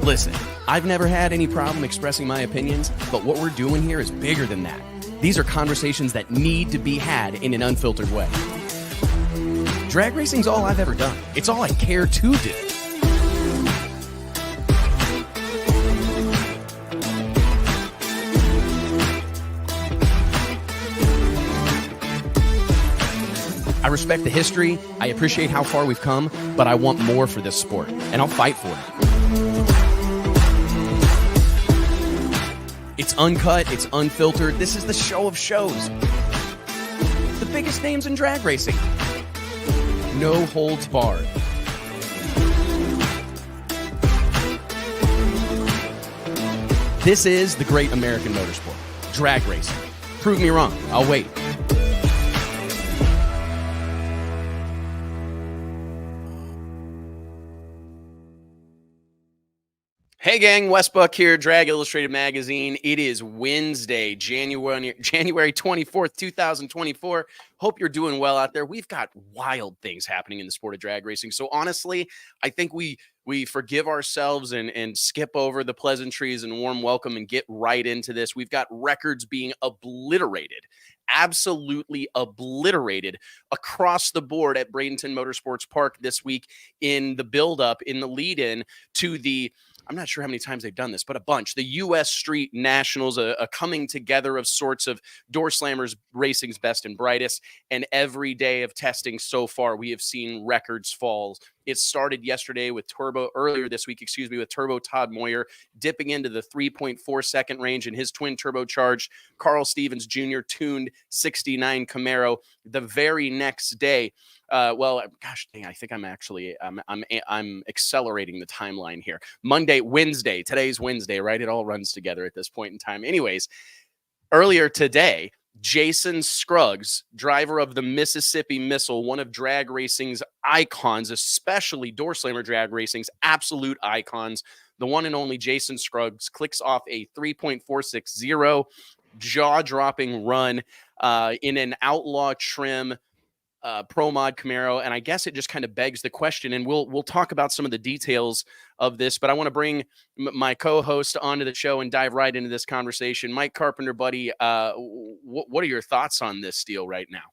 Listen, I've never had any problem expressing my opinions, but what we're doing here is bigger than that. These are conversations that need to be had in an unfiltered way. Drag racing's all I've ever done. It's all I care to do. I respect the history, I appreciate how far we've come, but I want more for this sport, and I'll fight for it. It's uncut, it's unfiltered, this is the show of shows. The biggest names in drag racing. No holds barred. This is the great American motorsport, drag racing. Prove me wrong, I'll wait. Hey gang, Wes Buck here, Drag Illustrated Magazine. It is Wednesday, January 24th, 2024. Hope you're doing well out there. We've got wild things happening in the sport of drag racing. So honestly, I think we forgive ourselves and skip over the pleasantries and warm welcome and get right into this. We've got records being obliterated, absolutely obliterated across the board at Bradenton Motorsports Park this week in the build-up, in the lead-in to the, I'm not sure how many times they've done this, but a bunch. The U.S. Street Nationals, a coming together of sorts of Doorslammer's racing's best and brightest. And every day of testing so far, we have seen records fall. It started yesterday with earlier this week, with Turbo Todd Moyer dipping into the 3.4 second range in his twin turbocharged Carl Stevens Jr. tuned 69 Camaro. The very next day, gosh dang, I think I'm accelerating the timeline here. Wednesday, today's Wednesday, right? It all runs together at this point in time. Anyways, earlier today, Jason Scruggs, driver of the Mississippi Missile, one of drag racing's icons, especially Doorslammer drag racing's absolute icons, the one and only Jason Scruggs, clicks off a 3.460 jaw-dropping run in an outlaw trim Pro Mod Camaro. And I guess it just kind of begs the question, and we'll talk about some of the details of this, but I want to bring my co-host onto the show and dive right into this conversation. Mike Carpenter, buddy, what are your thoughts on this deal right now?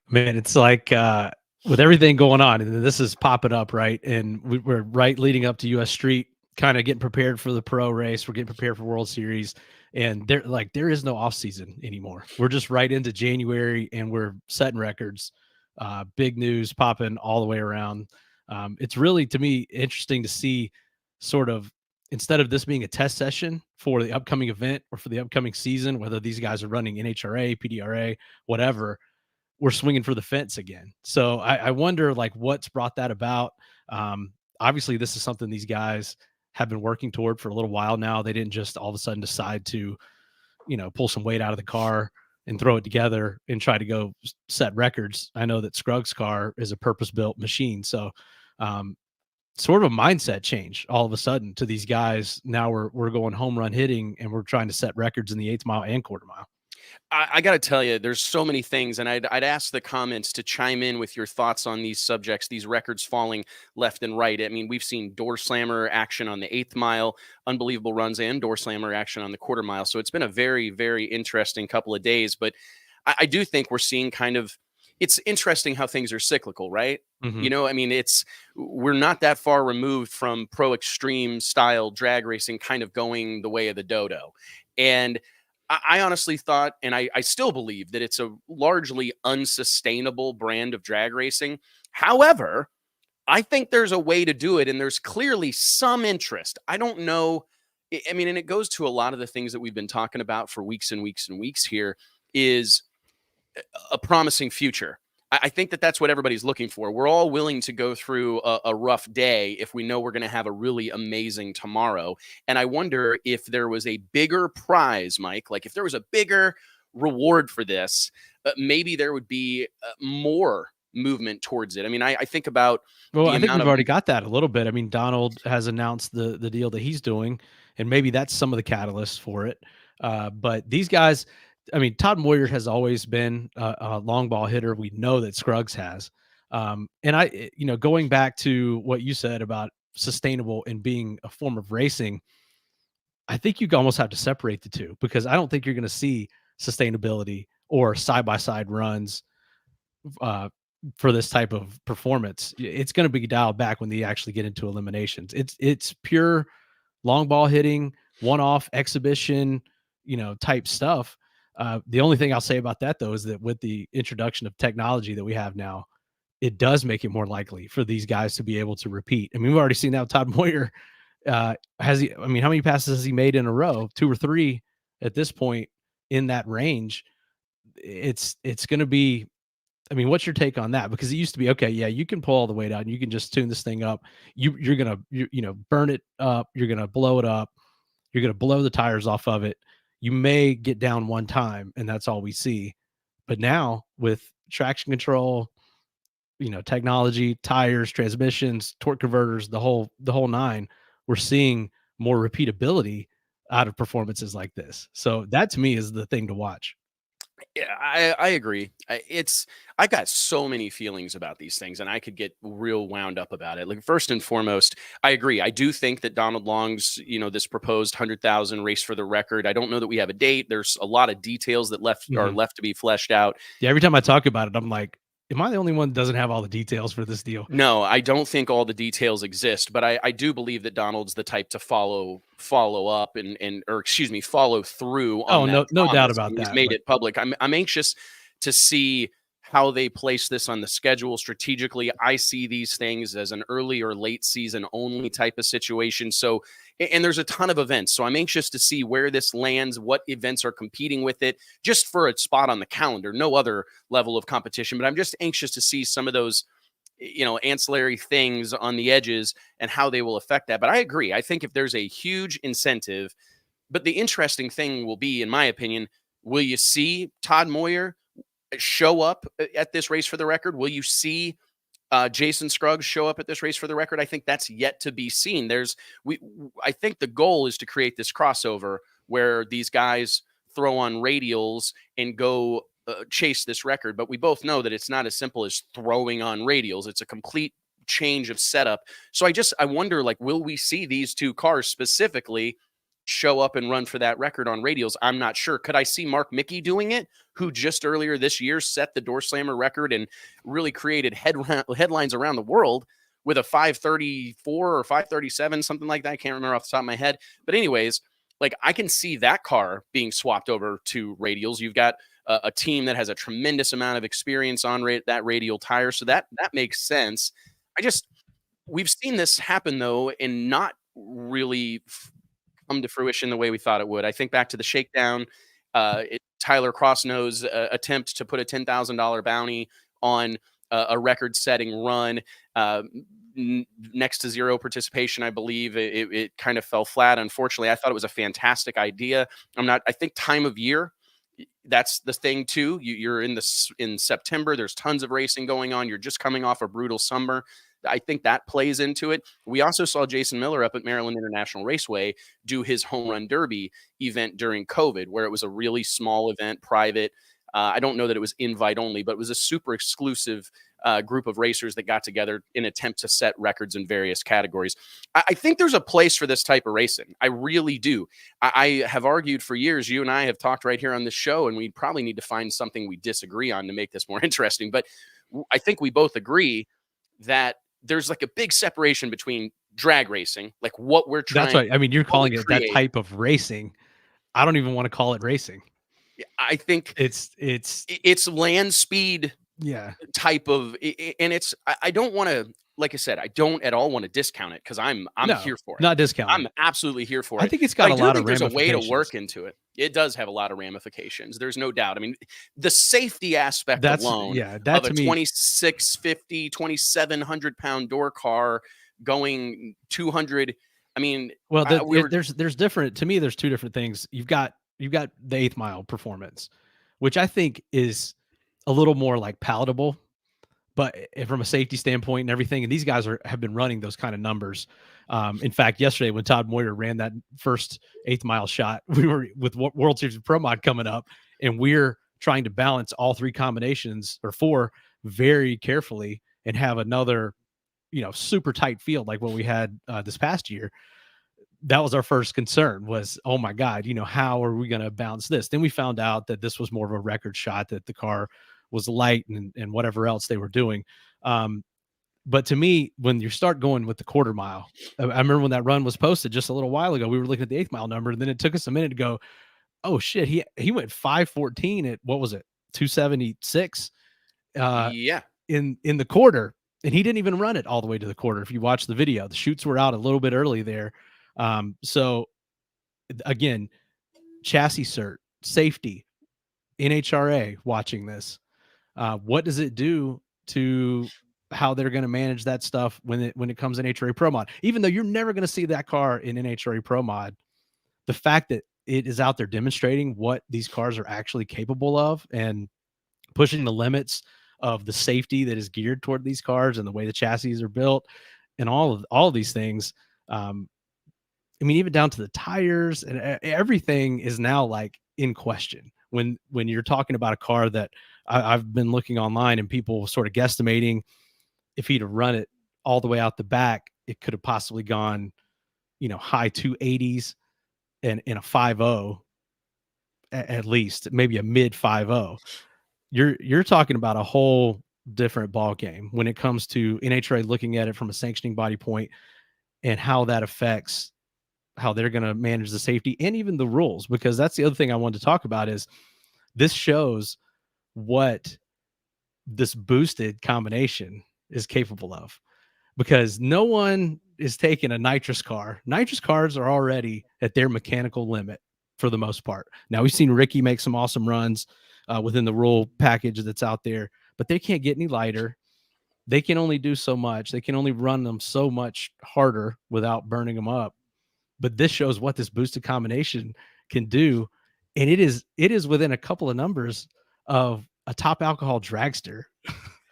Man, it's like with everything going on, and this is popping up, right? And we're right leading up to US Street, kind of getting prepared for the pro race. We're getting prepared for World Series. And there is no off season anymore. We're just right into January and we're setting records. Big news popping all the way around. It's really, to me, interesting to see sort of, instead of this being a test session for the upcoming event or for the upcoming season, whether these guys are running NHRA, PDRA, whatever, we're swinging for the fence again. So I wonder like what's brought that about. Obviously this is something these guys have been working toward for a little while now. They didn't just all of a sudden decide to, pull some weight out of the car and throw it together and try to go set records. I know that Scruggs' car is a purpose-built machine. So sort of a mindset change all of a sudden to these guys. Now we're going home run hitting and we're trying to set records in the 8th mile and quarter mile. I got to tell you, there's so many things, and I'd ask the comments to chime in with your thoughts on these subjects, these records falling left and right. I mean, we've seen Doorslammer action on the 8th mile, unbelievable runs, and Doorslammer action on the quarter mile. So it's been a very, very interesting couple of days. But I do think we're seeing it's interesting how things are cyclical, right? Mm-hmm. We're not that far removed from pro extreme style drag racing kind of going the way of the dodo. And I honestly thought, and I still believe, that it's a largely unsustainable brand of drag racing. However, I think there's a way to do it, and there's clearly some interest. I don't know. And it goes to a lot of the things that we've been talking about for weeks and weeks and weeks here, is a promising future. I think that that's what everybody's looking for. We're all willing to go through a rough day if we know we're going to have a really amazing tomorrow. And I wonder if there was a bigger prize, Mike, like if there was a bigger reward for this, maybe there would be more movement towards it. I think about, I think we've already got that a little bit. Donald has announced the deal that he's doing, and maybe that's some of the catalysts for it. But these guys, Todd Moyer has always been a long ball hitter. We know that Scruggs has. And going back to what you said about sustainable in being a form of racing, I think you almost have to separate the two, because I don't think you're going to see sustainability or side-by-side runs uh, for this type of performance. It's going to be dialed back when they actually get into eliminations. It's pure long ball hitting, one-off exhibition, type stuff. The only thing I'll say about that, though, is that with the introduction of technology that we have now, it does make it more likely for these guys to be able to repeat. I mean, we've already seen that with Todd Moyer. How many passes has he made in a row? 2 or 3 at this point in that range. It's going to be, what's your take on that? Because it used to be, okay, yeah, you can pull all the weight out and you can just tune this thing up. You're going to, burn it up. You're going to blow it up. You're going to blow the tires off of it. You may get down one time and that's all we see. But now with traction control, technology, tires, transmissions, torque converters, the whole 9, we're seeing more repeatability out of performances like this. So that to me is the thing to watch. Yeah, I agree. I got so many feelings about these things, and I could get real wound up about it. Like, first and foremost, I agree. I do think that Donald Long's, this proposed 100,000 race for the record. I don't know that we have a date. There's a lot of details that are left to be fleshed out. Yeah, every time I talk about it, I'm like, am I the only one that doesn't have all the details for this deal? No, I don't think all the details exist, but I do believe that Donald's the type to follow up and follow through on that. No doubt about that. He's made it public. I'm anxious to see how they place this on the schedule strategically. I see these things as an early or late season only type of situation. So, and there's a ton of events. So I'm anxious to see where this lands, what events are competing with it, just for a spot on the calendar, no other level of competition. But I'm just anxious to see some of those, ancillary things on the edges and how they will affect that. But I agree. I think if there's a huge incentive, but the interesting thing will be, in my opinion, will you see Todd Moyer show up at this race for the record? Will you see Jason Scruggs show up at this race for the record? I think that's yet to be seen. I think the goal is to create this crossover where these guys throw on radials and go chase this record. But we both know that it's not as simple as throwing on radials. It's a complete change of setup. So I wonder, will we see these two cars specifically show up and run for that record on radials? I'm not sure. Could I see Mark Mickey doing it, who just earlier this year set the Doorslammer record and really created headlines around the world with a 534 or 537, something like that? I can't remember off the top of my head. But anyways, I can see that car being swapped over to radials. You've got a team that has a tremendous amount of experience on that radial tire. So that makes sense. We've seen this happen, though, and not really come to fruition the way we thought it would. I think back to the shakedown, Tyler Crossnose attempt to put a $10,000 bounty on a record-setting run, next to zero participation. I believe it kind of fell flat. Unfortunately, I thought it was a fantastic idea. I think time of year, that's the thing too. You're in September. There's tons of racing going on. You're just coming off a brutal summer. I think that plays into it. We also saw Jason Miller up at Maryland International Raceway do his home run derby event during COVID, where it was a really small event, private. I don't know that it was invite only, but it was a super exclusive group of racers that got together in an attempt to set records in various categories. I think there's a place for this type of racing. I really do. I have argued for years. You and I have talked right here on this show, and we probably need to find something we disagree on to make this more interesting. But I think we both agree that there's a big separation between drag racing, what we're trying. That's right. You're calling it that type of racing. I don't even want to call it racing. I think it's land speed. Yeah. Type of, and I don't want to, like I said, I don't at all want to discount it, because I'm here for it. Not discount. I'm absolutely here for it. I think it's got a lot of ramifications. There's a way to work into it. It does have a lot of ramifications. There's no doubt. The safety aspect alone of a 2650, 2,700 pound door car going 200. There's different, to me, there's two different things. You've got the 8th mile performance, which I think is a little more palatable, but from a safety standpoint and everything, and these guys have been running those kind of numbers. In fact, yesterday when Todd Moyer ran that first 8th mile shot, we were with World Series of Pro Mod coming up, and we're trying to balance all 3 combinations or 4 very carefully and have another super tight field like what we had this past year, that was our first concern was, oh my God, how are we going to bounce this? Then we found out that this was more of a record shot, that the car was light and whatever else they were doing. But to me, when you start going with the quarter mile, I remember when that run was posted just a little while ago, we were looking at the 8th mile number, and then it took us a minute to go, oh shit, he went 5:14 at, what was it, 276 Yeah. in the quarter, and he didn't even run it all the way to the quarter. If you watch the video, the chutes were out a little bit early there. So again, chassis cert, safety, NHRA watching this. What does it do to how they're going to manage that stuff when it comes in NHRA Pro Mod? Even though you're never going to see that car in NHRA Pro Mod, the fact that it is out there demonstrating what these cars are actually capable of and pushing the limits of the safety that is geared toward these cars and the way the chassis are built and all of these things. I mean, even down to the tires and everything is now like in question when you're talking about a car that I've been looking online and people sort of guesstimating if he'd have run it all the way out the back, it could have possibly gone, high 280s and in a 5.0 at least, maybe a mid 5.0. You're talking about a whole different ball game when it comes to NHRA looking at it from a sanctioning body point and how that affects how they're going to manage the safety and even the rules, because that's the other thing I wanted to talk about is this shows what this boosted combination is capable of, because no one is taking a nitrous car. Nitrous cars are already at their mechanical limit for the most part. Now we've seen Ricky make some awesome runs within the rule package that's out there, but they can't get any lighter. They can only do so much. They can only run them so much harder without burning them up. But this shows what this boosted combination can do. And it is within a couple of numbers of a top alcohol dragster.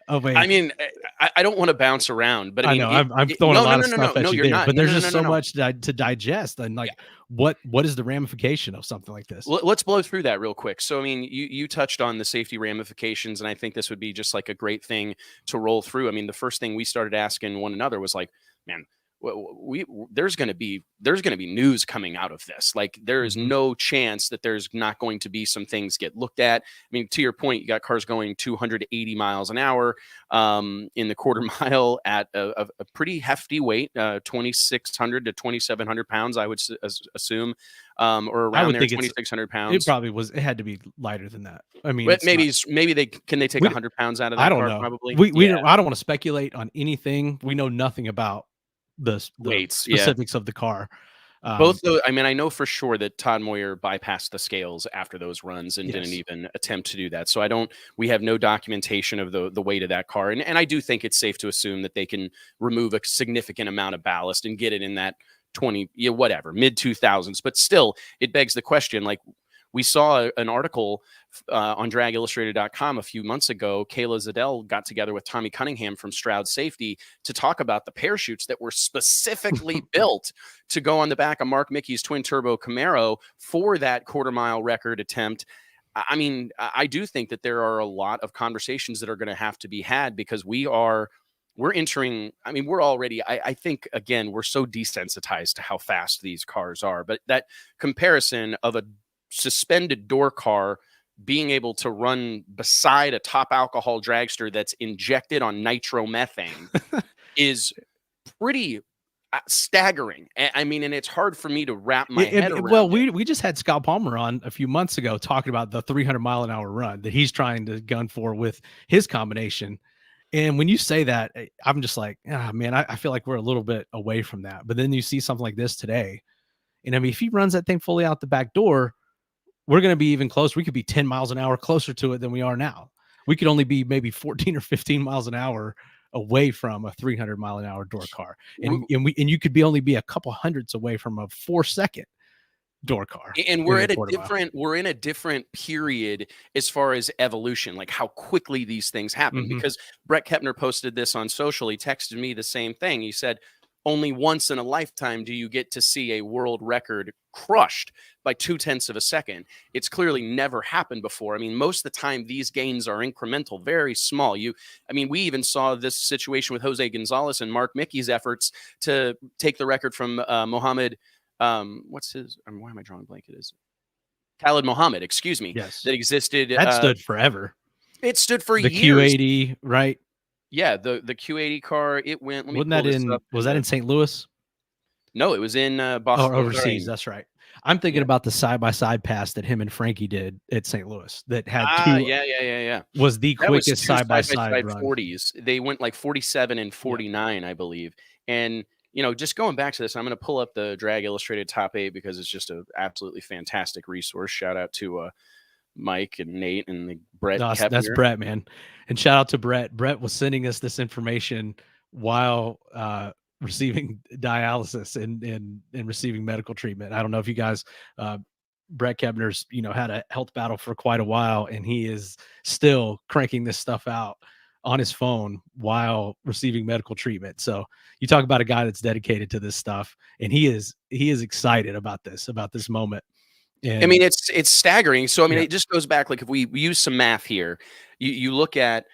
I mean, I don't want to bounce around, but I mean, know I'm throwing a lot of stuff at you there, but there's just so much to digest. And like, what is the ramification of something like this? Let's blow through that real quick. So, I mean, you touched on the safety ramifications, and I think this would be just like a great thing to roll through. I mean, the first thing we started asking one another was like, man, there's going to be news coming out of this. Like, there is no chance that there's not going to be some things get looked at. I mean, to your point, you got cars going 280 miles an hour in the quarter mile at a pretty hefty weight, 2,600 to 2,700 pounds, I would assume, or around there, 2,600 pounds. It had to be lighter than that. I mean, maybe they take 100 pounds out of that. I don't car, know. Probably. I don't want to speculate on anything. We know nothing about the weights, specifics of the car. Both though, I mean, I know for sure that Todd Moyer bypassed the scales after those runs and didn't even attempt to do that. So we have no documentation of the weight of that car. And I do think it's safe to assume that they can remove a significant amount of ballast and get it in that 20, mid 2000s. But still, it begs the question, like, we saw an article on dragillustrated.com a few months ago. Kayla Zadell got together with Tommy Cunningham from Stroud Safety to talk about the parachutes that were specifically built to go on the back of Mark Mickey's twin turbo Camaro for that quarter mile record attempt. I mean, I do think that there are a lot of conversations that are going to have to be had, because we're entering, I mean, we're already, I think, again, we're so desensitized to how fast these cars are, but that comparison of a suspended door car being able to run beside a top alcohol dragster that's injected on nitromethane is pretty staggering. I mean, and it's hard for me to wrap my head around. Well, we just had Scott Palmer on a few months ago talking about the 300 mile an hour run that he's trying to gun for with his combination. And when you say that, I'm just like, man, I feel like we're a little bit away from that. But then you see something like this today. And I mean, if he runs that thing fully out the back door, we're going to be even closer. We could be 10 miles an hour closer to it than we are now. We could only be maybe 14 or 15 miles an hour away from a 300 mile an hour door car. And you could only be a couple hundreds away from a 4-second door car. And we're in a different period as far as evolution, like how quickly these things happen. Because Brett Kepner posted this on social. He texted me the same thing. He said, only once in a lifetime do you get to see a world record crushed by 0.2 of a second. It's clearly never happened before. I mean, most of the time these gains are incremental, very small. We even saw this situation with Jose Gonzalez and Mark Mickey's efforts to take the record from Mohammed. What's his? Why am I drawing a blank? It is Khalid Mohammed, excuse me. Yes. That existed. That stood forever. It stood for the years. Q80, right? Yeah, the Q80 car. It went. Wasn't that in? Was that in St. Louis? No, it was in Boston. Oh, overseas. That's right. I'm thinking about the side-by-side pass that him and Frankie did at St. Louis that had two. Yeah. Was the quickest side-by-side run. 40s. They went like 47 and 49, I believe. And, just going back to this, I'm going to pull up the Drag Illustrated Top 8 because it's just an absolutely fantastic resource. Shout out to Mike and Nate and the Brett. No, that's Brett, man. And shout out to Brett. Brett was sending us this information while receiving dialysis and receiving medical treatment. I don't know if you guys, Brett Kebner's, had a health battle for quite a while, and he is still cranking this stuff out on his phone while receiving medical treatment. So you talk about a guy that's dedicated to this stuff, and he is excited about this moment. And, it's staggering. So, it just goes back, like if we use some math here, you look at,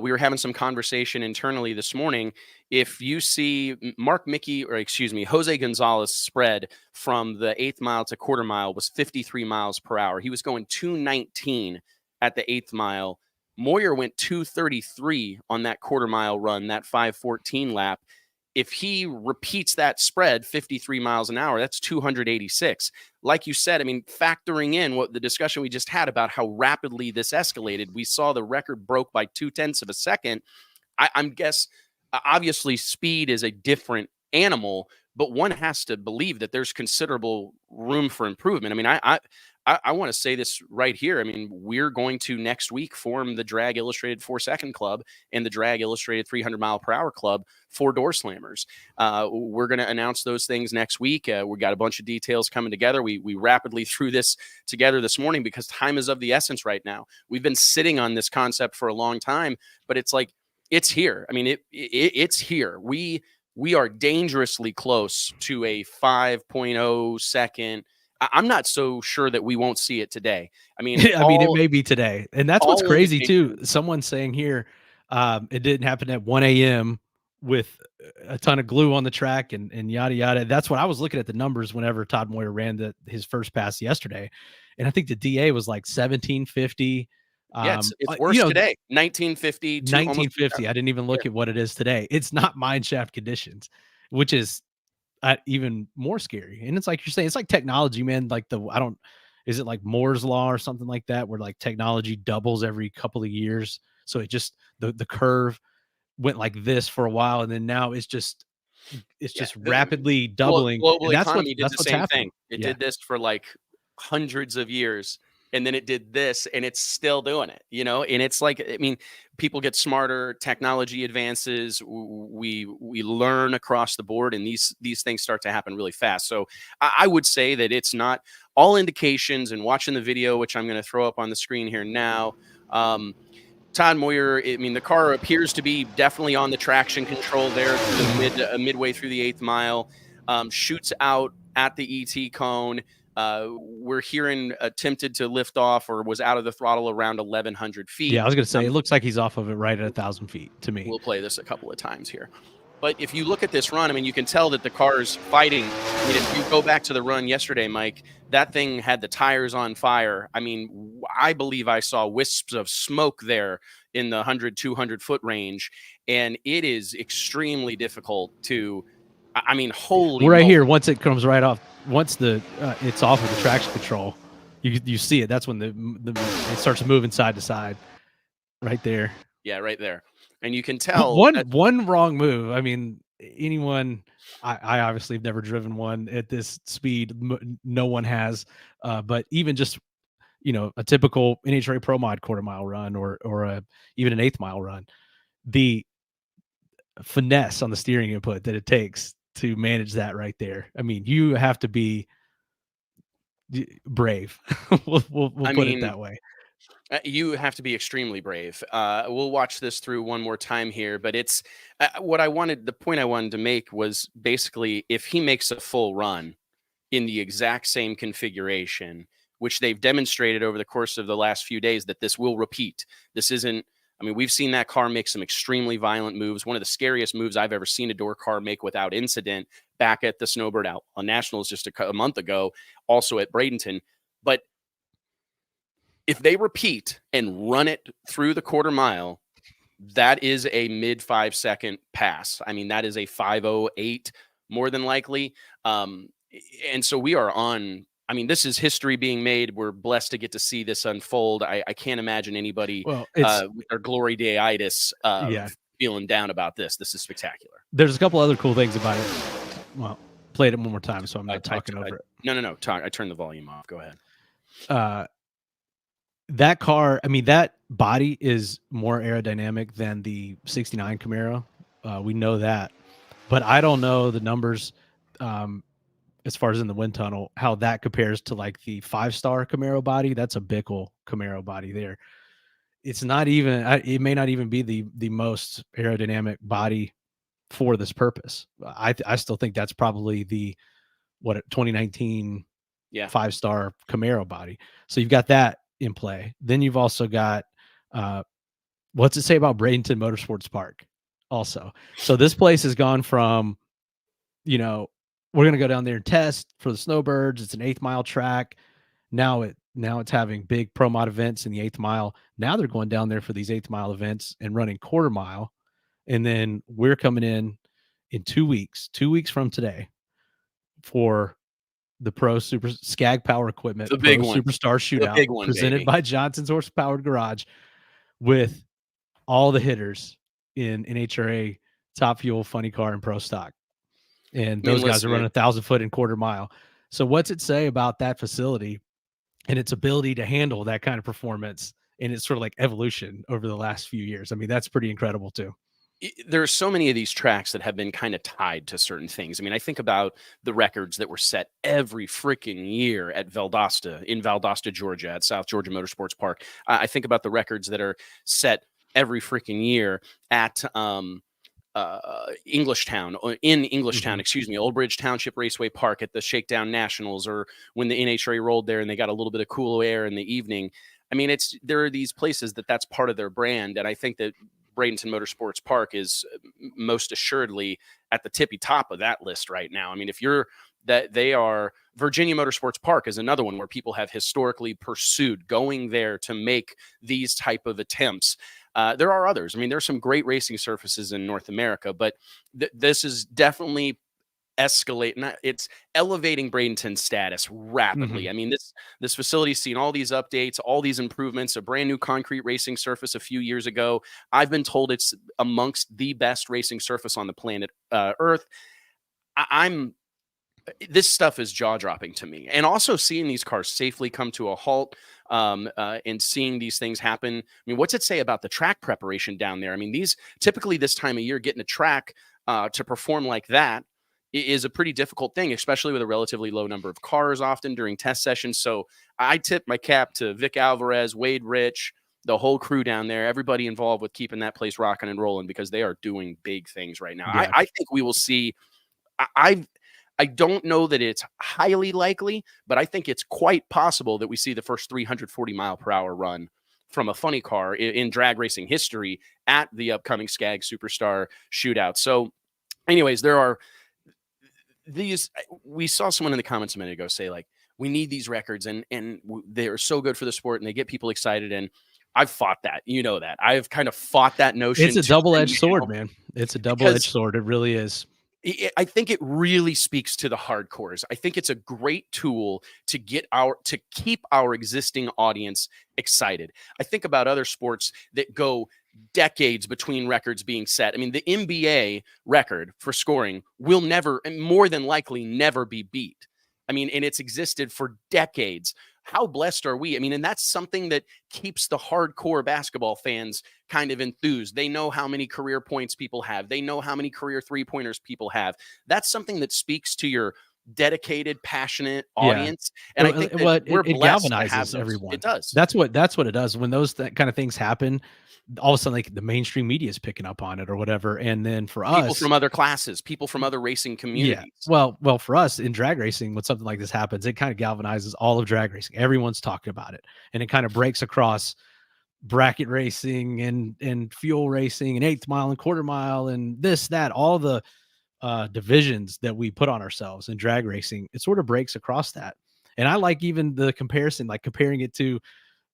we were having some conversation internally this morning. If you see Jose Gonzalez spread from the 8th mile to quarter mile was 53 miles per hour. He was going 219 at the 8th mile. Moyer went 233 on that quarter mile run, that 5:14 lap. If he repeats that spread 53 miles an hour, that's 286. Like you said, factoring in what the discussion we just had about how rapidly this escalated, we saw the record broke by 0.2 of a second. I'm guess obviously speed is a different animal, but one has to believe that there's considerable room for improvement. I want to say this right here. We're going to next week form the Drag Illustrated 4-second club and the Drag Illustrated 300 mile per hour club for Doorslammers. We're going to announce those things next week. We got a bunch of details coming together. We rapidly threw this together this morning because time is of the essence right now. We've been sitting on this concept for a long time, but it's like, it's here. It's here. We are dangerously close to a 5.0 second. I'm not so sure that we won't see it today. It may be today. And that's what's crazy too. Someone's saying here, it didn't happen at 1 a.m. with a ton of glue on the track and yada, yada. That's what I was looking at the numbers whenever Todd Moyer ran his first pass yesterday. And I think the DA was like 1750. It's worse today. 1950. 1950. I didn't even look at what it is today. It's not mine shaft conditions, which is even more scary. And it's like you're saying, it's like technology, man. Like is it like Moore's law or something like that, where like technology doubles every couple of years? So it just the curve went like this for a while, and then now it's just rapidly doubling. Global and economy did the same thing. It did this for like hundreds of years. And then it did this, and it's still doing it, and it's like, people get smarter, technology advances, we learn across the board, and these things start to happen really fast. So I would say that it's not all indications, and watching the video, which I'm going to throw up on the screen here now. Todd Moyer, the car appears to be definitely on the traction control there midway through the 8th mile, shoots out at the ET cone. We're hearing attempted to lift off or was out of the throttle around 1,100 feet. Yeah, I was going to say, it looks like he's off of it right at 1,000 feet to me. We'll play this a couple of times here. But if you look at this run, you can tell that the car's fighting. If you go back to the run yesterday, Mike, that thing had the tires on fire. I believe I saw wisps of smoke there in the 100, 200 foot range. And it is extremely difficult to, holy right moly. Here, once it comes right off, once it's off of the traction control, you see it. That's when it starts moving side to side, right there. Yeah, right there, and you can tell one wrong move. Anyone, I obviously have never driven one at this speed. No one has, but even just a typical NHRA Pro Mod quarter mile run or even an 8th mile run, the finesse on the steering input that it takes to manage that right there. You have to be brave. we'll put it that way. You have to be extremely brave. We'll watch this through one more time here, but it's the point I wanted to make was basically if he makes a full run in the exact same configuration, which they've demonstrated over the course of the last few days that this will repeat. This isn't, I mean, we've seen that car make some extremely violent moves. One of the scariest moves I've ever seen a door car make without incident back at the Snowbird out on Nationals just a month ago, also at Bradenton. But if they repeat and run it through the quarter mile, that is a mid 5-second pass. I mean, that is a 5:08 more than likely. And so we are on. I mean, this is history being made. We're blessed to get to see this unfold. I can't imagine anybody Well, it's with their glory dayitis yeah. feeling down about this. This is spectacular. There's a couple other cool things about it. Well, played it one more time, so I'm not talking over it. No. I turned the volume off. Go ahead. That car, I mean, that body is more aerodynamic than the 69 Camaro. We know that, but I don't know the numbers as far as in the wind tunnel, how that compares to like the 5-star Camaro body. That's a Bickle Camaro body there. It's not even, it may not even be the most aerodynamic body for this purpose. I still think that's probably the 2019 5-star Camaro body. So you've got that in play. Then you've also got what's it say about Bradenton Motorsports Park also. So this place has gone from, we're going to go down there and test for the Snowbirds. It's an 8th mile track. Now it's having big pro mod events in the 8th mile. Now they're going down there for these 8th mile events and running quarter mile. And then we're coming in 2 weeks from today for the Pro Super Skag Power Equipment, the big one, Superstar Shootout, presented by Johnson's Horsepowered Garage, with all the hitters in NHRA, Top Fuel, Funny Car, and Pro Stock. And those guys are running 1,000 foot and quarter mile. So what's it say about that facility and its ability to handle that kind of performance and its sort of like evolution over the last few years? I mean, that's pretty incredible too. There are so many of these tracks that have been kind of tied to certain things. I mean, I think about the records that were set every freaking year at Valdosta, Georgia, at South Georgia Motorsports Park. I think about the records that are set every freaking year at Englishtown, Old Bridge Township Raceway Park at the Shakedown Nationals, or when the NHRA rolled there and they got a little bit of cool air in the evening. I mean, there are these places that's part of their brand, and I think that Bradenton Motorsports Park is most assuredly at the tippy top of that list right now. I mean, Virginia Motorsports Park is another one where people have historically pursued going there to make these type of attempts. There are others. I mean, there's some great racing surfaces in North America, but this is definitely it's elevating Bradenton's status rapidly. I mean, this facility's seen all these updates, all these improvements, a brand new concrete racing surface a few years ago. I've been told it's amongst the best racing surface on the planet Earth. This stuff is jaw-dropping to me. And also seeing these cars safely come to a halt and seeing these things happen. I mean, what's it say about the track preparation down there? I mean, typically this time of year, getting a track to perform like that is a pretty difficult thing, especially with a relatively low number of cars often during test sessions. So I tip my cap to Vic Alvarez, Wade Rich, the whole crew down there, everybody involved with keeping that place rocking and rolling, because they are doing big things right now. Yeah. I think we will see. I don't know that it's highly likely, but I think it's quite possible that we see the first 340 mile per hour run from a funny car in drag racing history at the upcoming Skag Superstar Shootout. So anyways, there are we saw someone in the comments a minute ago say, like, we need these records and they are so good for the sport and they get people excited. And I've fought that, that I've kind of fought that notion. It's a double-edged sword, man. It's a double-edged sword. It really is. I think it really speaks to the hardcores. I think it's a great tool to keep our existing audience excited. I think about other sports that go decades between records being set. I mean, the NBA record for scoring will never, and more than likely never, be beat. I mean, and it's existed for decades. How blessed are we? I mean, and that's something that keeps the hardcore basketball fans kind of enthused. They know how many career points people have. They know how many career 3-pointers people have. That's something that speaks to your dedicated, passionate Yeah. audience. And I think that What we're it blessed to have galvanizes those. It everyone. does. That's what it does. When those kind of things happen, all of a sudden, like the mainstream media is picking up on it or whatever. And then for People us, from other classes, people from other racing yeah. communities. Well, for us in drag racing, when something like this happens, it kind of galvanizes all of drag racing. Everyone's talking about it, and it kind of breaks across bracket racing and fuel racing and eighth mile and quarter mile and this, that, all the divisions that we put on ourselves in drag racing. It sort of breaks across that. And I like even the comparison, like comparing it to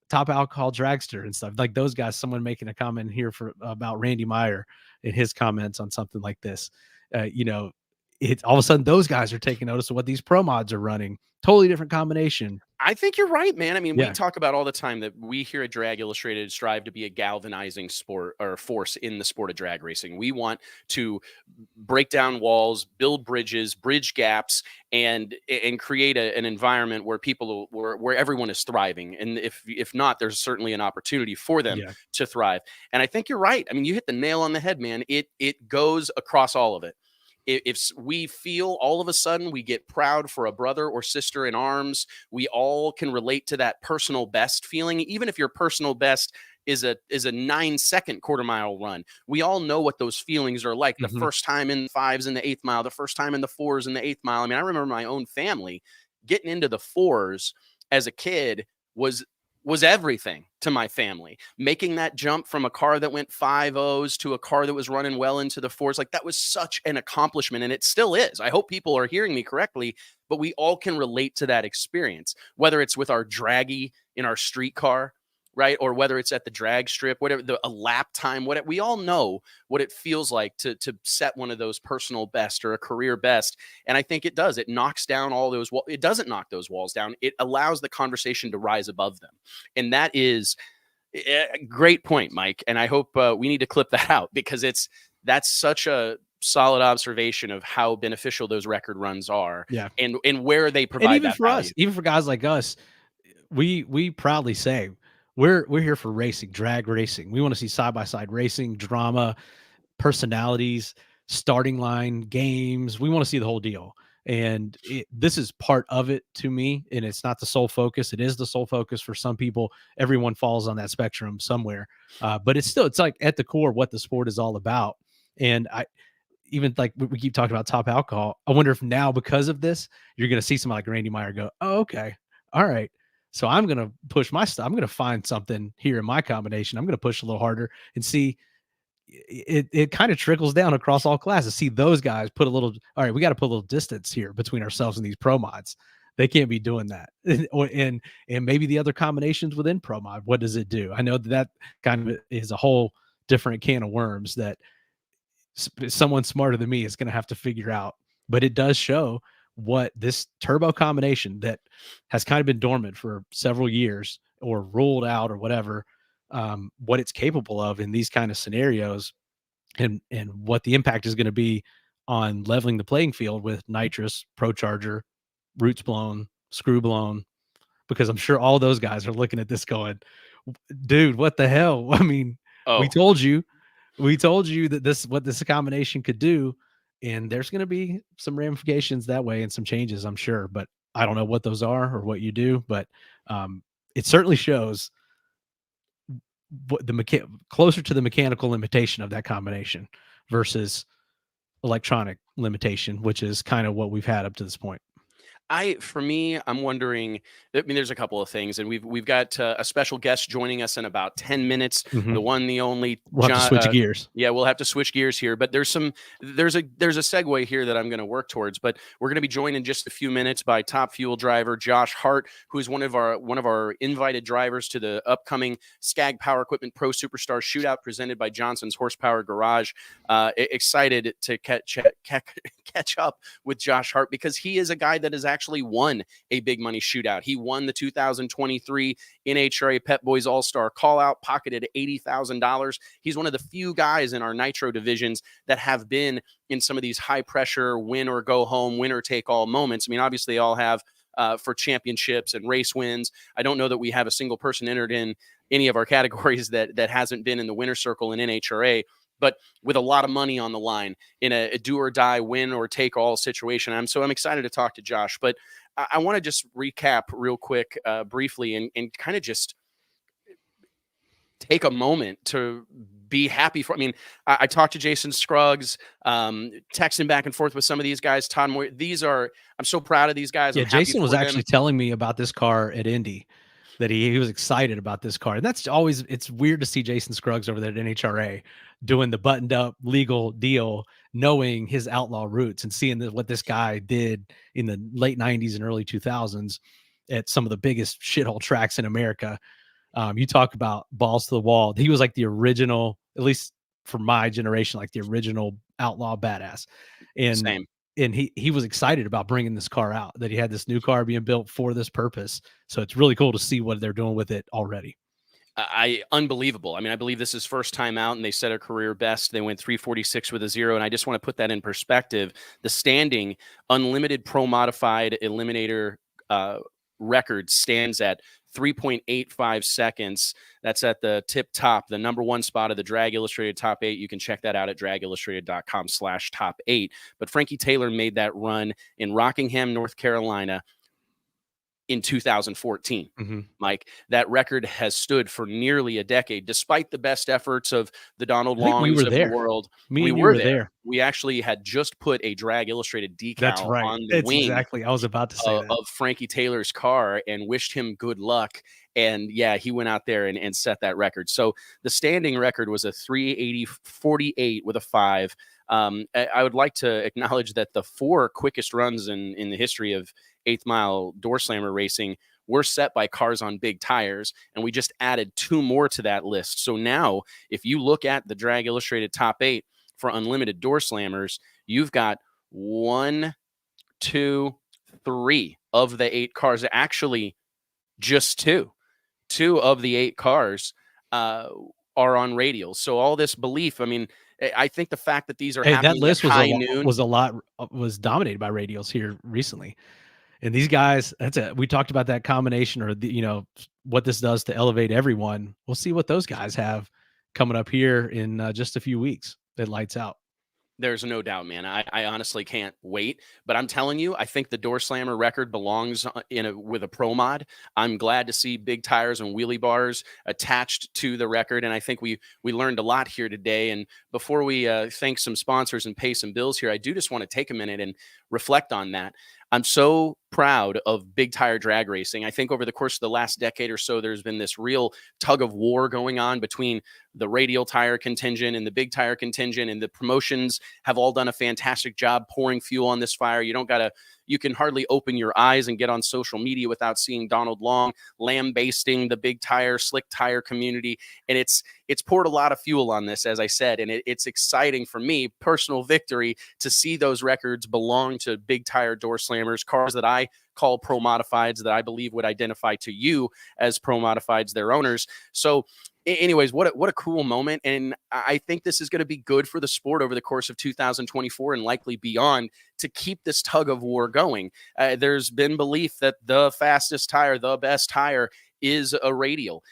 Top Alcohol Dragster and stuff like those guys. Someone making a comment here about Randy Meyer in his comments on something like this. It's all of a sudden those guys are taking notice of what these pro mods are running. Totally different combination. I think you're right, man. I mean, we Yeah. talk about all the time that we here at Drag Illustrated strive to be a galvanizing sport or force in the sport of drag racing. We want to break down walls, build bridges, bridge gaps, and create an environment where where everyone is thriving. And if not, there's certainly an opportunity for them Yeah. to thrive. And I think you're right. I mean, you hit the nail on the head, man. It goes across all of it. If we feel all of a sudden we get proud for a brother or sister in arms, we all can relate to that personal best feeling, even if your personal best is a 9-second quarter mile run. We all know what those feelings are like. The first time in the 5s in the 8th mile, the first time in the 4s in the 8th mile. I mean, I remember my own family getting into the 4s as a kid was everything to my family. Making that jump from a car that went 5.0s to a car that was running well into the 4s, like that was such an accomplishment, and it still is. I hope people are hearing me correctly, but we all can relate to that experience, whether it's with our draggy in our street car, right? Or whether it's at the drag strip, whatever, a lap time, whatever. We all know what it feels like to set one of those personal best or a career best. And I think it does. It knocks down all those walls. It doesn't knock those walls down. It allows the conversation to rise above them. And that is a great point, Mike. And I hope we need to clip that out, because that's such a solid observation of how beneficial those record runs are. Yeah. And where they provide and even that for value. us, even for guys like us, we proudly say we're here for racing, drag racing. We want to see side-by-side racing, drama, personalities, starting line, games. We want to see the whole deal. And this is part of it to me. And it's not the sole focus. It is the sole focus for some people. Everyone falls on that spectrum somewhere. But it's like at the core what the sport is all about. And even like we keep talking about Top Alcohol. I wonder if now, because of this, you're going to see somebody like Randy Meyer go, oh, okay. All right. So I'm going to push my stuff. I'm going to find something here in my combination. I'm going to push a little harder and see. It kind of trickles down across all classes. See those guys put a little, all right, we got to put a little distance here between ourselves and these pro mods. They can't be doing that. and maybe the other combinations within pro mod, what does it do? I know that kind of is a whole different can of worms that someone smarter than me is going to have to figure out. But it does show what this turbo combination that has kind of been dormant for several years or ruled out or whatever, what it's capable of in these kind of scenarios, and what the impact is going to be on leveling the playing field with nitrous, pro charger, roots blown, screw blown, because I'm sure all those guys are looking at this going, dude, what the hell? I mean, we told you that what this combination could do, and there's going to be some ramifications that way and some changes, I'm sure, but I don't know what those are or what you do, but it certainly shows what closer to the mechanical limitation of that combination versus electronic limitation, which is kind of what we've had up to this point. For me, I'm wondering, I mean, there's a couple of things, and we've got a special guest joining us in about 10 minutes. The one, the only, we'll have to switch gears. Yeah, we'll have to switch gears here, but there's a segue here that I'm going to work towards, but we're going to be joined in just a few minutes by Top Fuel driver Josh Hart, who is one of our invited drivers to the upcoming Skag Power Equipment Pro Superstar Shootout presented by Johnson's Horsepower Garage. Excited to catch up with Josh Hart, because he is a guy that has actually won a big money shootout. He won the 2023 NHRA Pep Boys All-Star Call-Out, pocketed $80,000. He's one of the few guys in our Nitro divisions that have been in some of these high-pressure win or go home, winner take all moments. I mean, obviously they all have for championships and race wins. I don't know that we have a single person entered in any of our categories that hasn't been in the winner circle in NHRA. but with a lot of money on the line in a do or die, win or take all situation. I'm excited to talk to Josh, but I want to just recap real quick, briefly, and kind of just take a moment to be happy for. I mean, I talked to Jason Scruggs, texting back and forth with some of these guys. Todd Moyer, I'm so proud of these guys. Yeah, I'm happy Jason was for them. actually telling me about this car at Indy, that he was excited about this car. And that's always, it's weird to see Jason Scruggs over there at NHRA doing the buttoned up legal deal, knowing his outlaw roots and seeing what this guy did in the late 90s and early 2000s at some of the biggest shithole tracks in America. You talk about balls to the wall. He was like the original, at least for my generation, like the original outlaw badass. And Same. And he was excited about bringing this car out, that he had this new car being built for this purpose. So it's really cool to see what they're doing with it already. Unbelievable. I mean, I believe this is first time out, and they set a career best. They went 346 with a 0, and I just want to put that in perspective. The standing unlimited pro modified eliminator record stands at 3.85 seconds. That's at the tip top, the number one spot of the Drag Illustrated Top 8. You can check that out at dragillustrated.com/top8. But Frankie Taylor made that run in Rockingham, North Carolina in 2014. Mike, that record has stood for nearly a decade, despite the best efforts of the Donald Longs of the world. We were there. We actually had just put a Drag Illustrated decal on the wing. Exactly. I was about to say that. Of Frankie Taylor's car, and wished him good luck. And yeah, he went out there and set that record. So the standing record was a 380.48 with a 5. I would like to acknowledge that the 4 quickest runs in the history of 8th mile Doorslammer racing were set by cars on big tires, and we just added 2 more to that list. So now, if you look at the Drag Illustrated Top 8 for unlimited Doorslammers, you've got 1, 2, 3 of the 8 cars. Actually, just 2 of the 8 cars are on radials. So all this belief, I mean, I think the fact that these are happening that list at high noon was dominated by radials here recently. And these guys, we talked about that combination, or what this does to elevate everyone. We'll see what those guys have coming up here in just a few weeks. It lights out. There's no doubt, man. I honestly can't wait. But I'm telling you, I think the Doorslammer record belongs with a pro mod. I'm glad to see big tires and wheelie bars attached to the record, and I think we learned a lot here today. And before we thank some sponsors and pay some bills here, I do just want to take a minute and reflect on that. I'm so proud of big tire drag racing. I think over the course of the last decade or so, there's been this real tug of war going on between the radial tire contingent and the big tire contingent, and the promotions have all done a fantastic job pouring fuel on this fire. You can hardly open your eyes and get on social media without seeing Donald Long lambasting the big tire, slick tire community. And it's poured a lot of fuel on this, as I said, and it's exciting for me, personal victory, to see those records belong to big tire Doorslammers, cars that I call pro modifieds, that I believe would identify to you as pro modifieds, their owners. So anyways, what a cool moment. And I think this is going to be good for the sport over the course of 2024 and likely beyond, to keep this tug of war going. There's been belief that the fastest tire, the best tire, is a radial.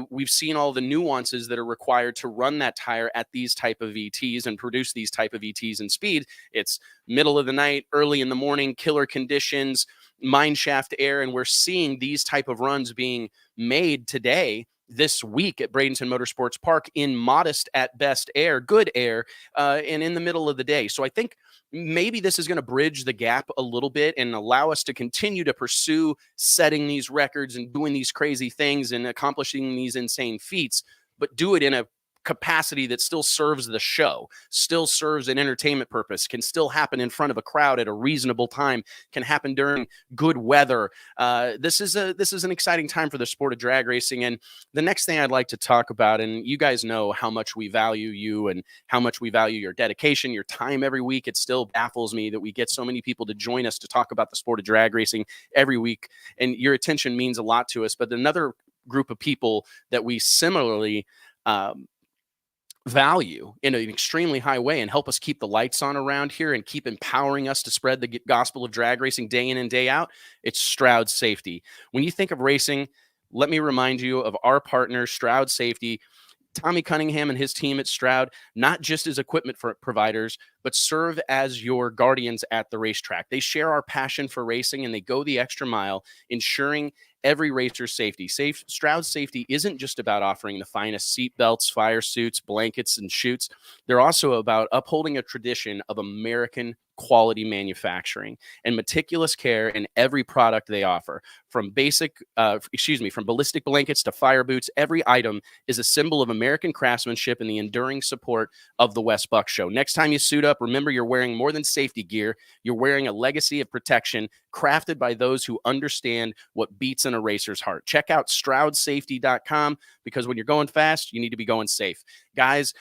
We've seen all the nuances that are required to run that tire at these type of ETs and produce these type of ETs and speed. It's middle of the night, early in the morning, killer conditions, mine shaft air, and we're seeing these type of runs being made today, this week, at Bradenton Motorsports Park, in modest at best air, good air, and in the middle of the day. So I think maybe this is going to bridge the gap a little bit and allow us to continue to pursue setting these records and doing these crazy things and accomplishing these insane feats, but do it in a capacity that still serves the show, still serves an entertainment purpose, can still happen in front of a crowd at a reasonable time, can happen during good weather. This is an exciting time for the sport of drag racing. And the next thing I'd like to talk about, and you guys know how much we value you and how much we value your dedication, your time every week. It still baffles me that we get so many people to join us to talk about the sport of drag racing every week, and your attention means a lot to us. But another group of people that we similarly value in an extremely high way and help us keep the lights on around here and keep empowering us to spread the gospel of drag racing day in and day out, it's Stroud Safety. When you think of racing, let me remind you of our partner, Stroud Safety. Tommy Cunningham and his team at Stroud, not just as equipment for providers, but serve as your guardians at the racetrack. They share our passion for racing and they go the extra mile, ensuring every racer's safety. Stroud Safety isn't just about offering the finest seat belts, fire suits, blankets, and chutes. They're also about upholding a tradition of American quality manufacturing and meticulous care in every product they offer. From from ballistic blankets to fire boots, every item is a symbol of American craftsmanship and the enduring support of the Wes Buck Show. Next time you suit up, remember you're wearing more than safety gear. You're wearing a legacy of protection crafted by those who understand what beats in a racer's heart. Check out StroudSafety.com because when you're going fast, you need to be going safe. Guys,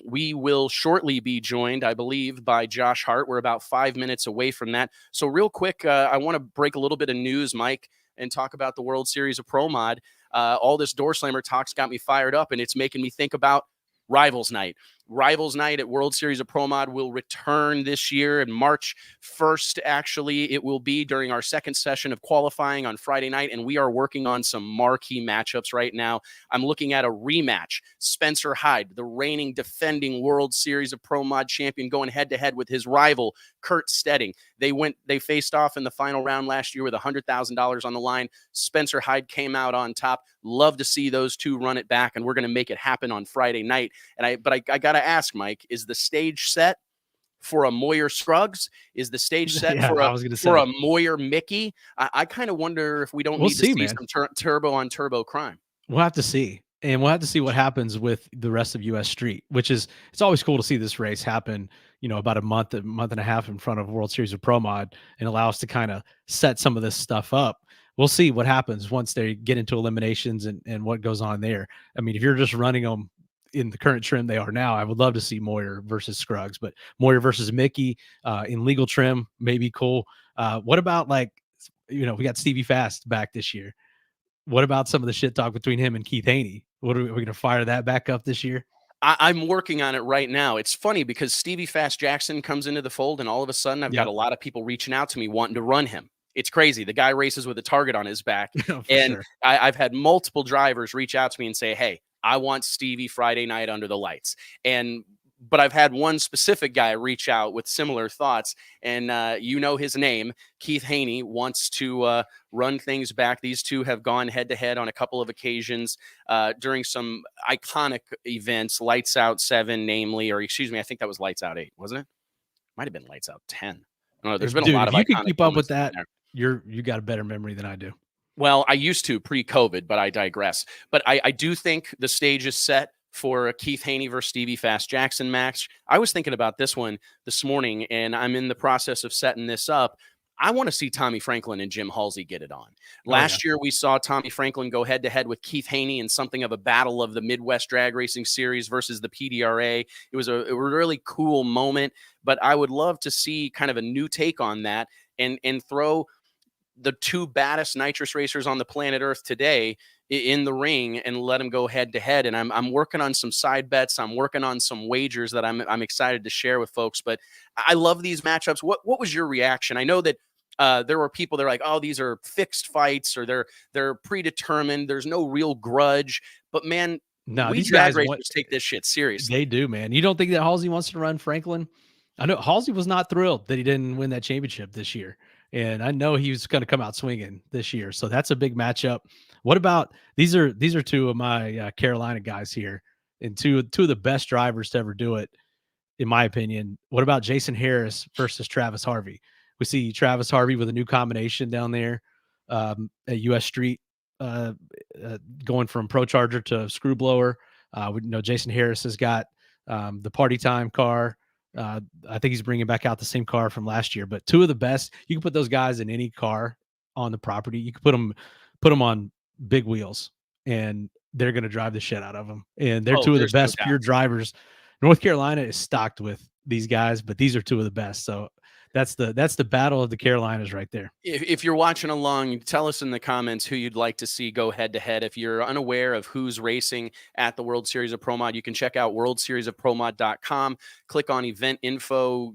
we will shortly be joined, I believe, by Josh Hart. We're about 5 minutes away from that. So real quick, I want to break a little bit of news, Mike, and talk about the World Series of Pro Mod. All this Doorslammer talk's got me fired up, and it's making me think about Rivals Night. Rivals Night at World Series of Pro Mod will return this year in March 1st. Actually, it will be during our second session of qualifying on Friday night, and we are working on some marquee matchups right now. I'm looking at a rematch. Spencer Hyde, the reigning defending World Series of Pro Mod champion, going head-to-head with his rival, Kurt Stedding. They faced off in the final round last year with $100,000 on the line. Spencer Hyde came out on top. Love to see those two run it back, and we're going to make it happen on Friday night. But I got to ask, Mike, is the stage set for a Moyer Scruggs? Is the stage set for a Moyer Mickey? I kind of wonder if we don't need to see some turbo on turbo crime. We'll have to see. And we'll have to see what happens with the rest of US Street, which is, it's always cool to see this race happen, about a month and a half in front of World Series of Pro Mod and allow us to kind of set some of this stuff up. We'll see what happens once they get into eliminations and what goes on there. I mean, if you're just running them in the current trim they are now, I would love to see Moyer versus Scruggs, but Moyer versus Mickey in legal trim may be cool. What about we got Stevie Fast back this year. What about some of the shit talk between him and Keith Haney? Are we going to fire that back up this year? I'm working on it right now. It's funny because Stevie Fast Jackson comes into the fold, and all of a sudden I've got a lot of people reaching out to me wanting to run him. It's crazy. The guy races with a target on his back. And sure. I've had multiple drivers reach out to me and say, hey, I want Stevie Friday night under the lights. But I've had one specific guy reach out with similar thoughts, and his name, Keith Haney, wants to run things back. These two have gone head-to-head on a couple of occasions during some iconic events, Lights Out 7, namely, or excuse me, I think that was Lights Out 8, wasn't it? Might have been Lights Out 10. I don't know. There's been a lot of iconic. If you can keep up with that, you got a better memory than I do. Well, I used to pre-COVID, but I digress. But I do think the stage is set for a Keith Haney versus Stevie Fast Jackson match. I was thinking about this one this morning, and I'm in the process of setting this up. I want to see Tommy Franklin and Jim Halsey get it on. Last year, we saw Tommy Franklin go head-to-head with Keith Haney in something of a battle of the Midwest Drag Racing Series versus the PDRA. It was a really cool moment, but I would love to see kind of a new take on that and throw the two baddest nitrous racers on the planet Earth today in the ring and let them go head to head. And I'm working on some side bets. I'm working on some wagers that I'm excited to share with folks, but I love these matchups. What was your reaction? I know that there were people that are like, oh, these are fixed fights or they're predetermined. There's no real grudge, but man, these drag racers take this shit seriously. They do, man. You don't think that Halsey wants to run Franklin? I know Halsey was not thrilled that he didn't win that championship this year. And I know he was going to come out swinging this year. So that's a big matchup. What about these are two of my Carolina guys here and two of the best drivers to ever do it, in my opinion. What about Jason Harris versus Travis Harvey? We see Travis Harvey with a new combination down there at US Street, going from Pro Charger to Screw Blower. We know Jason Harris has got the Party Time car. I think he's bringing back out the same car from last year, but two of the best. You can put those guys in any car on the property. You can put them on big wheels, and they're going to drive the shit out of them. And they're two of the best pure drivers. North Carolina is stocked with these guys, but these are two of the best. So that's the battle of the Carolinas right there. If you're watching along, tell us in the comments who you'd like to see go head to head. If you're unaware of who's racing at the World Series of Pro Mod, you can check out worldseriesofpromod.com, click on event info,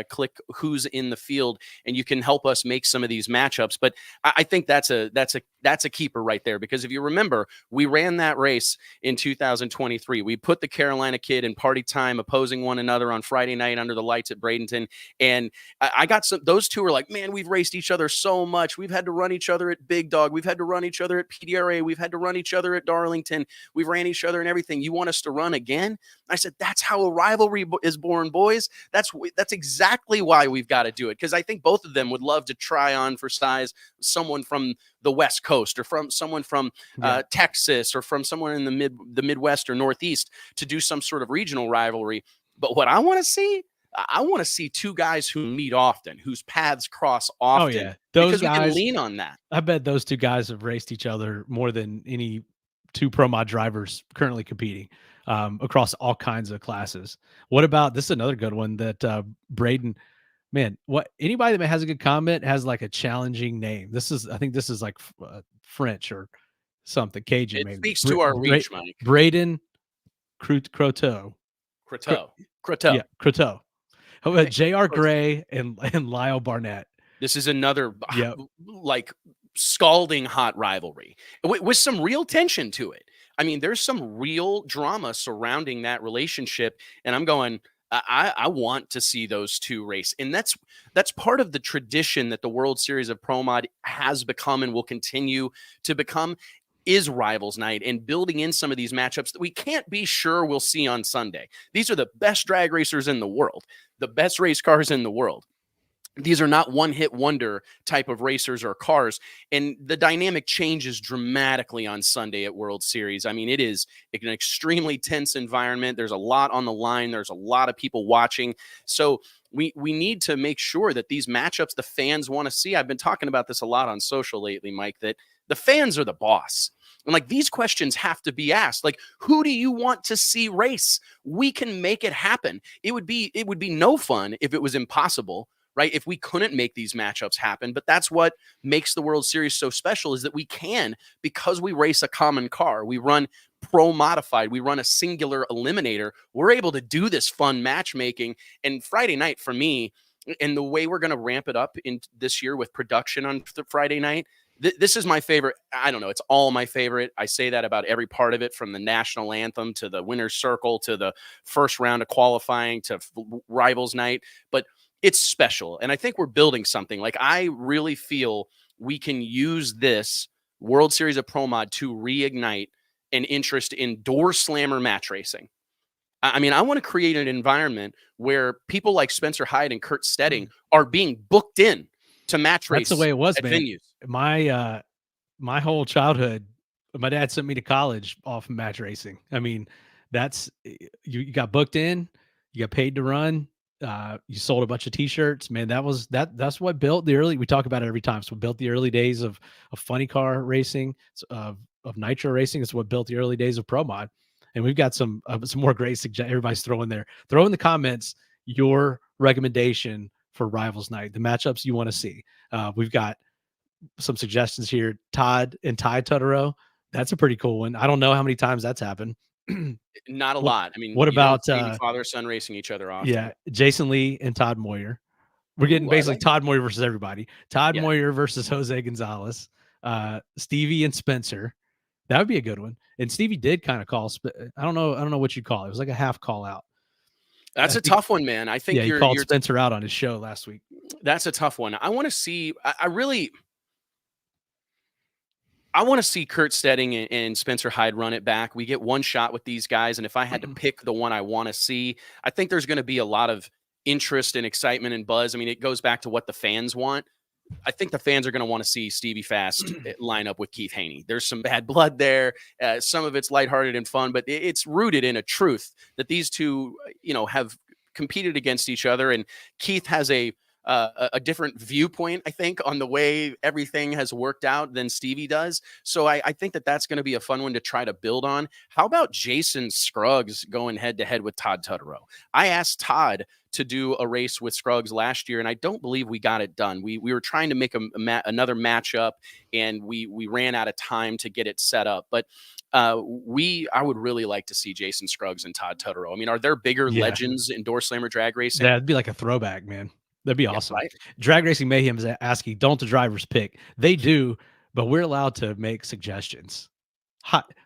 click who's in the field, and you can help us make some of these matchups. But I think that's a keeper right there, because if you remember, we ran that race in 2023. We put the Carolina Kid and Party Time opposing one another on Friday night under the lights at Bradenton, and I got some. Those two were like, man, we've raced each other so much. We've had to run each other at Big Dog. We've had to run each other at PDRA. We've had to run each other at Darlington. We've ran each other and everything. You want us to run again? I said, that's how a rivalry is born, boys. That's exactly why we've got to do it, because I think both of them would love to try on for size someone from the West Coast, or from someone from Texas, or from someone in the Midwest or Northeast, to do some sort of regional rivalry. But what I want to see, I want to see two guys who meet often, whose paths cross often. Oh, yeah. Those because guys, we can lean on that. I bet those two guys have raced each other more than any two Pro Mod drivers currently competing across all kinds of classes. What about this? Is another good one that Braden, man, what anybody that has a good comment has like a challenging name. I think this is like French or something, Cajun. It maybe. speaks to our reach, Mike. Braden Croteau. Yeah, Croteau. How about J.R. Gray and Lyle Barnett? This is another like scalding hot rivalry with some real tension to it. I mean, there's some real drama surrounding that relationship, and I'm going, I want to see those two race. And that's part of the tradition that the World Series of Pro Mod has become and will continue to become, is Rivals Night, and building in some of these matchups that we can't be sure we'll see on Sunday. These are the best drag racers in the world, the best race cars in the world. These are not one-hit wonder type of racers or cars, and the dynamic changes dramatically on Sunday at World Series. I mean, it is an extremely tense environment. There's a lot on the line. There's a lot of people watching. So we need to make sure that these matchups the fans want to see. I've been talking about this a lot on social lately, Mike, that the fans are the boss. And like, these questions have to be asked. Like, who do you want to see race? We can make it happen. It would be no fun if it was impossible, right? If we couldn't make these matchups happen. But that's what makes the World Series so special, is that we can, because we race a common car. We run pro modified. We run a singular eliminator. We're able to do this fun matchmaking. And Friday night for me, and the way we're going to ramp it up in this year with production on Friday night, this is my favorite. I don't know. It's all my favorite. I say that about every part of it, from the national anthem to the winner's circle to the first round of qualifying to Rivals Night. But it's special. And I think we're building something. Like, I really feel we can use this World Series of Pro Mod to reignite an interest in Doorslammer match racing. I mean, I want to create an environment where people like Spencer Hyde and Kurt Stedding are being booked in to match race. That's the way it was, at man. Venues. My whole childhood, my dad sent me to college off of match racing. I mean, that's you got booked in, you got paid to run, you sold a bunch of t-shirts, man. That's what built the early, we talk about it every time. So built the early days of funny car racing, of nitro racing. It's what built the early days of Pro Mod. And we've got some more great suggestions. Everybody's throw in the comments your recommendation for Rivals Night, the matchups you want to see. We've got some suggestions here. Todd and Ty Tutterow. That's a pretty cool one. I don't know how many times that's happened. Not a lot. I mean, what about father son racing each other often? Yeah, Jason Lee and Todd Moyer. We're getting basically Todd Moyer versus everybody. Todd Moyer versus Jose Gonzalez. Stevie and Spencer. That would be a good one. And Stevie did kind of call. I don't know what you'd call it. It was like a half call out. That's a tough one, man. I think he called Spencer out on his show last week. That's a tough one. I want to see. I want to see Kurt Stedding and Spencer Hyde run it back. We get one shot with these guys, and if I had to pick the one I want to see, I think there's going to be a lot of interest and excitement and buzz. I mean, it goes back to what the fans want. I think the fans are going to want to see Stevie Fast line up with Keith Haney. There's some bad blood there. Some of it's lighthearted and fun, but it's rooted in a truth that these two, have competed against each other. And Keith has a different viewpoint, I think, on the way everything has worked out than Stevie does. So I think that's going to be a fun one to try to build on. How about Jason Scruggs going head to head with Todd Tutterow? I asked Todd to do a race with Scruggs last year, and I don't believe we got it done. We were trying to make another matchup, and we ran out of time to get it set up. But I would really like to see Jason Scruggs and Todd Totoro. I mean, are there bigger legends in Doorslammer drag racing? That'd be like a throwback, man. That'd be Yeah, awesome. right? Drag Racing Mayhem is asking, don't the drivers pick? They do, but we're allowed to make suggestions.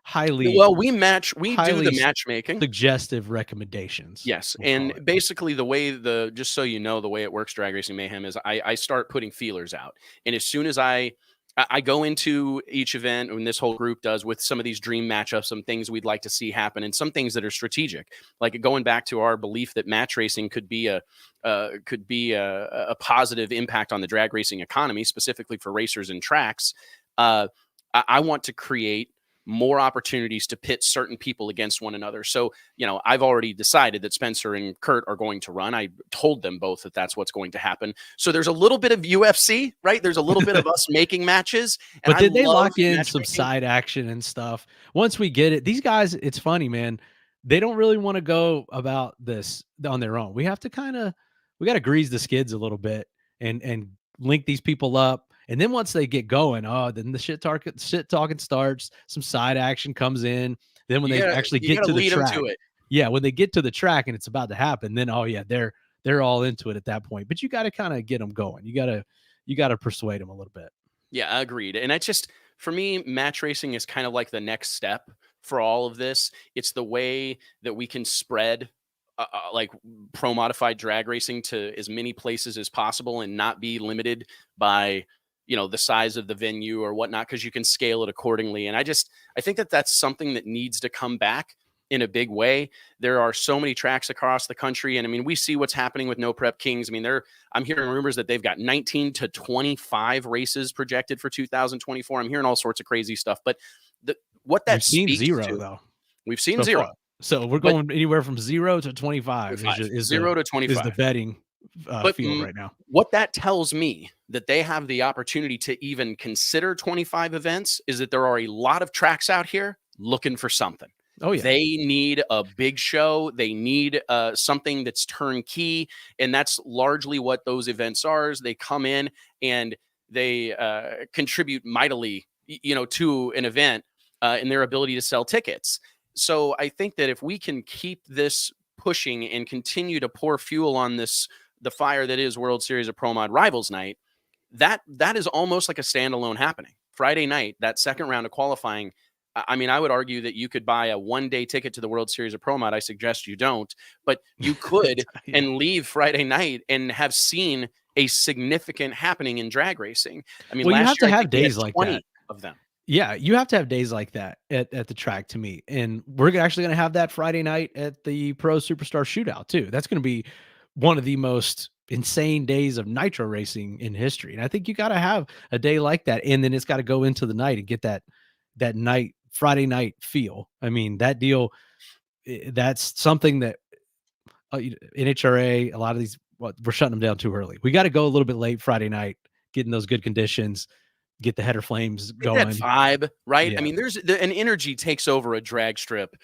Highly Well, we do the highly matchmaking. suggestive recommendations. Yes, we'll call and it. basically the way just so you know, the way it works, Drag Racing Mayhem is I start putting feelers out, and as soon as I go into each event, and this whole group does, with some of these dream matchups, some things we'd like to see happen, and some things that are strategic, like going back to our belief that match racing could be a positive impact on the drag racing economy, specifically for racers and tracks. I want to create more opportunities to pit certain people against one another. So, I've already decided that Spencer and Kurt are going to run. I told them both that that's what's going to happen. So there's a little bit of UFC, right? There's a little bit of us making matches. But did they lock in some side action and stuff? Once we get it, these guys, it's funny, man. They don't really want to go about this on their own. We have to we got to grease the skids a little bit and link these people up. And then once they get going, then the shit talking starts. Some side action comes in. Then when they actually get to the track, when they get to the track and it's about to happen, then they're all into it at that point. But you got to kind of get them going. You got to persuade them a little bit. Yeah, agreed. And I just, for me, match racing is kind of like the next step for all of this. It's the way that we can spread like pro modified drag racing to as many places as possible and not be limited by the size of the venue or whatnot, because you can scale it accordingly. And I think that that's something that needs to come back in a big way. There are so many tracks across the country. And I mean, we see what's happening with No Prep Kings. I mean, I'm hearing rumors that they've got 19 to 25 races projected for 2024. I'm hearing all sorts of crazy stuff, but what that speaks zero to, though. We've seen zero. So we're going anywhere from 0 to 25 is 0 to 25. Is the betting field right now. What that tells me that they have the opportunity to even consider 25 events is that there are a lot of tracks out here looking for something. Oh yeah. They need a big show. They need something that's turnkey. And that's largely what those events are. Is they come in and they contribute mightily, to an event in their ability to sell tickets. So I think that if we can keep this pushing and continue to pour fuel on the fire that is World Series of Pro Mod Rivals Night, that is almost like a standalone happening. Friday night, that second round of qualifying, I mean, I would argue that you could buy a one-day ticket to the World Series of Pro Mod. I suggest you don't, but you could and leave Friday night and have seen a significant happening in drag racing. I mean, you have last year, to have days like that of them. Yeah, you have to have days like that at the track to me. And we're actually going to have that Friday night at the Pro Superstar Shootout too. That's going to be one of the most insane days of nitro racing in history. And I think you got to have a day like that. And then it's got to go into the night and get that night, Friday night feel. I mean, that deal, that's something that NHRA, a lot of these, we're shutting them down too early. We got to go a little bit late Friday night, getting those good conditions, get the header flames going. That vibe, right? Yeah. I mean, there's an energy takes over a drag strip,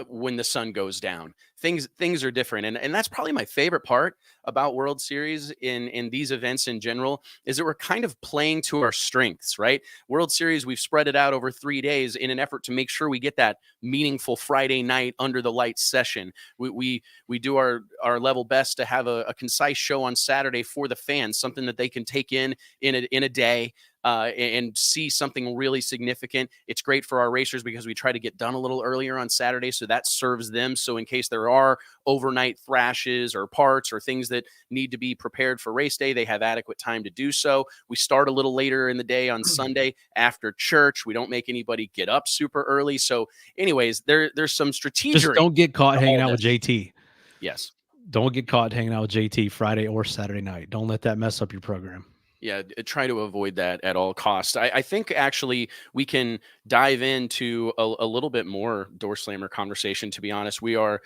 when the sun goes down. Things are different. And that's probably my favorite part about World Series in these events in general, is that we're kind of playing to our strengths, right? World Series, we've spread it out over 3 days in an effort to make sure we get that meaningful Friday night under the lights session. We do our level best to have a concise show on Saturday for the fans, something that they can take in a day. And see something really significant. It's great for our racers because we try to get done a little earlier on Saturday, so that serves them. So in case there are overnight thrashes or parts or things that need to be prepared for race day, they have adequate time to do so. We start a little later in the day on Sunday after church. We don't make anybody get up super early. So anyways, there's some strategic. Just don't get caught hanging out with JT. Yes. Don't get caught hanging out with JT Friday or Saturday night. Don't let that mess up your program. Yeah, try to avoid that at all costs. I think actually we can dive into a little bit more Doorslammer conversation. To be honest, we're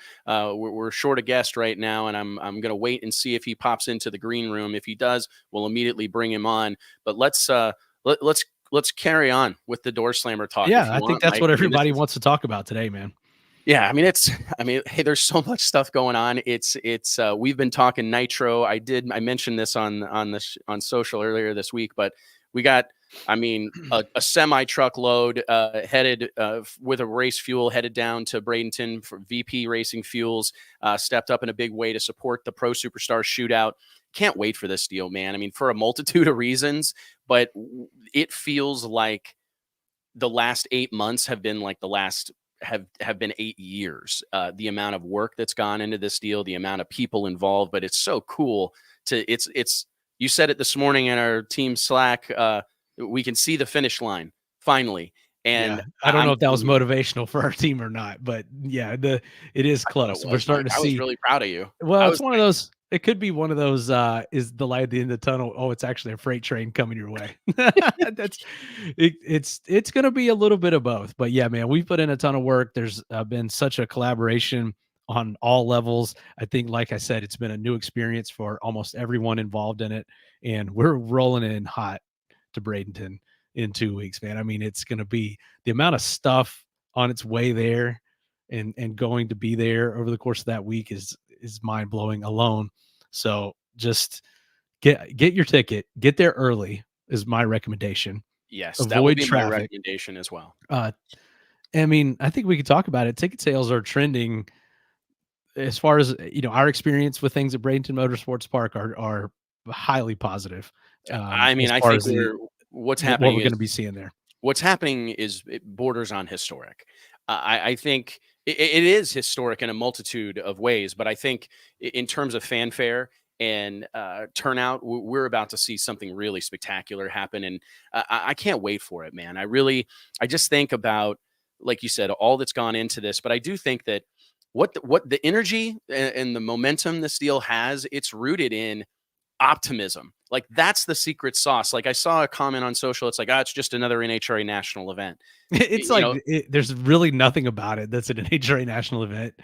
short a guest right now, and I'm going to wait and see if he pops into the green room. If he does, we'll immediately bring him on. But let's carry on with the Doorslammer talk. Yeah, I think that's what everybody wants to talk about today, man. Yeah, hey, there's so much stuff going on. It's we've been talking nitro. I mentioned this on social earlier this week, but we got I mean, a semi truckload headed with a race fuel headed down to Bradenton for VP Racing Fuels, stepped up in a big way to support the Pro Superstar Shootout. Can't wait for this deal, man. I mean, for a multitude of reasons, but it feels like the last 8 months have been like the last have been 8 years. The amount of work that's gone into this deal, the amount of people involved, but it's so cool to it's you said it this morning in our team Slack. We can see the finish line finally. And yeah, I don't know if that was motivational for our team or not, but yeah, it is close. We're starting to see. I was really proud of you. Well, it's one of those. It could be one of those. Is the light at the end of the tunnel? Oh, it's actually a freight train coming your way. That's it, it's going to be a little bit of both. But yeah, man, we've put in a ton of work. There's been such a collaboration on all levels. I think, like I said, it's been a new experience for almost everyone involved in it, and we're rolling in hot to Bradenton in 2 weeks, man. I mean, it's going to be the amount of stuff on its way there and going to be there over the course of that week is mind blowing alone. So just get your ticket, get there early is my recommendation. Yes, avoid that would be traffic. my recommendation as well. I mean, I think we could talk about it. Ticket sales are trending as far as, our experience with things at Bradenton Motorsports Park are highly positive. I mean, I think what's happening, what we're going to be seeing there. What's happening is it borders on historic. I think it is historic in a multitude of ways, but I think in terms of fanfare and turnout, we're about to see something really spectacular happen, and I can't wait for it, man. I just think about, like you said, all that's gone into this, but I do think that what the energy and the momentum this deal has, it's rooted in optimism. Like, that's the secret sauce. Like, I saw a comment on social. It's like, it's just another NHRA national event. It's there's really nothing about it that's an NHRA national event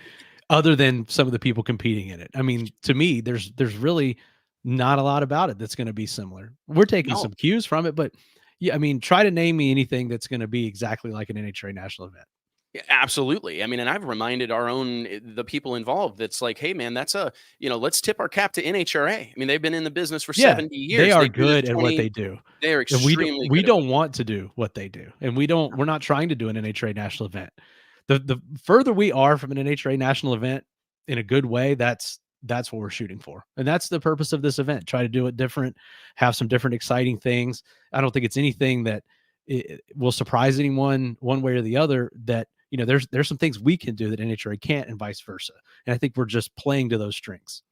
other than some of the people competing in it. I mean, to me, there's really not a lot about it that's going to be similar. We're taking some cues from it, but yeah, I mean, try to name me anything that's going to be exactly like an NHRA national event. Yeah, absolutely. I mean, and I've reminded the people involved that's like, hey, man, that's let's tip our cap to NHRA. I mean, they've been in the business for 70 years. They are good at what they do. They're extremely we don't want to do what they do. And we're not trying to do an NHRA national event. The further we are from an NHRA national event in a good way, that's what we're shooting for. And that's the purpose of this event. Try to do it different, have some different exciting things. I don't think it's anything that it will surprise anyone one way or the other. That there's some things we can do that NHRA can't, and vice versa. And I think we're just playing to those strengths.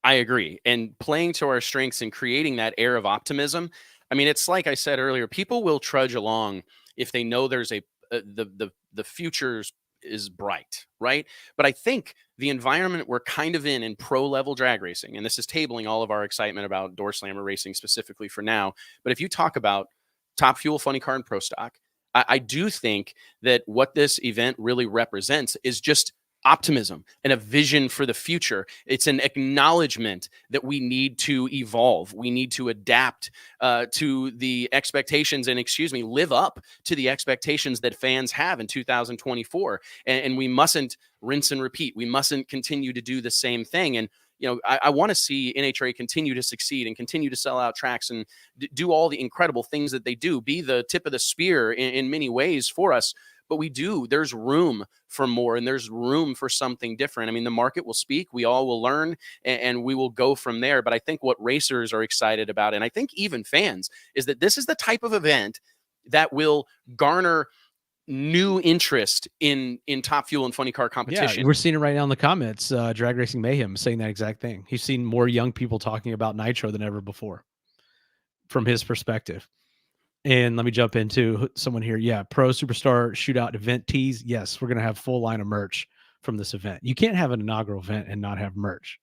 I agree. And playing to our strengths and creating that air of optimism. I mean, it's like I said earlier, people will trudge along if they know there's the future is bright, right? But I think the environment we're kind of in pro level drag racing, and this is tabling all of our excitement about Doorslammer racing specifically for now. But if you talk about Top Fuel, Funny Car, and Pro Stock, I do think that what this event really represents is just optimism and a vision for the future. It's an acknowledgement that we need to evolve. We need to adapt to the expectations and, live up to the expectations that fans have in 2024. And we mustn't rinse and repeat. We mustn't continue to do the same thing. And I want to see NHRA continue to succeed and continue to sell out tracks and do all the incredible things that they do, be the tip of the spear in many ways for us. But there's room for more, and there's room for something different. I mean, the market will speak, we all will learn, and we will go from there. But I think what racers are excited about, and I think even fans, is that this is the type of event that will garner new interest in Top Fuel and Funny Car competition. Yeah, we're seeing it right now in the comments. Drag Racing Mayhem saying that exact thing. He's seen more young people talking about Nitro than ever before from his perspective. And let me jump into someone here. Yeah, Pro Superstar Shootout event tease. Yes, we're going to have full line of merch from this event. You can't have an inaugural event and not have merch.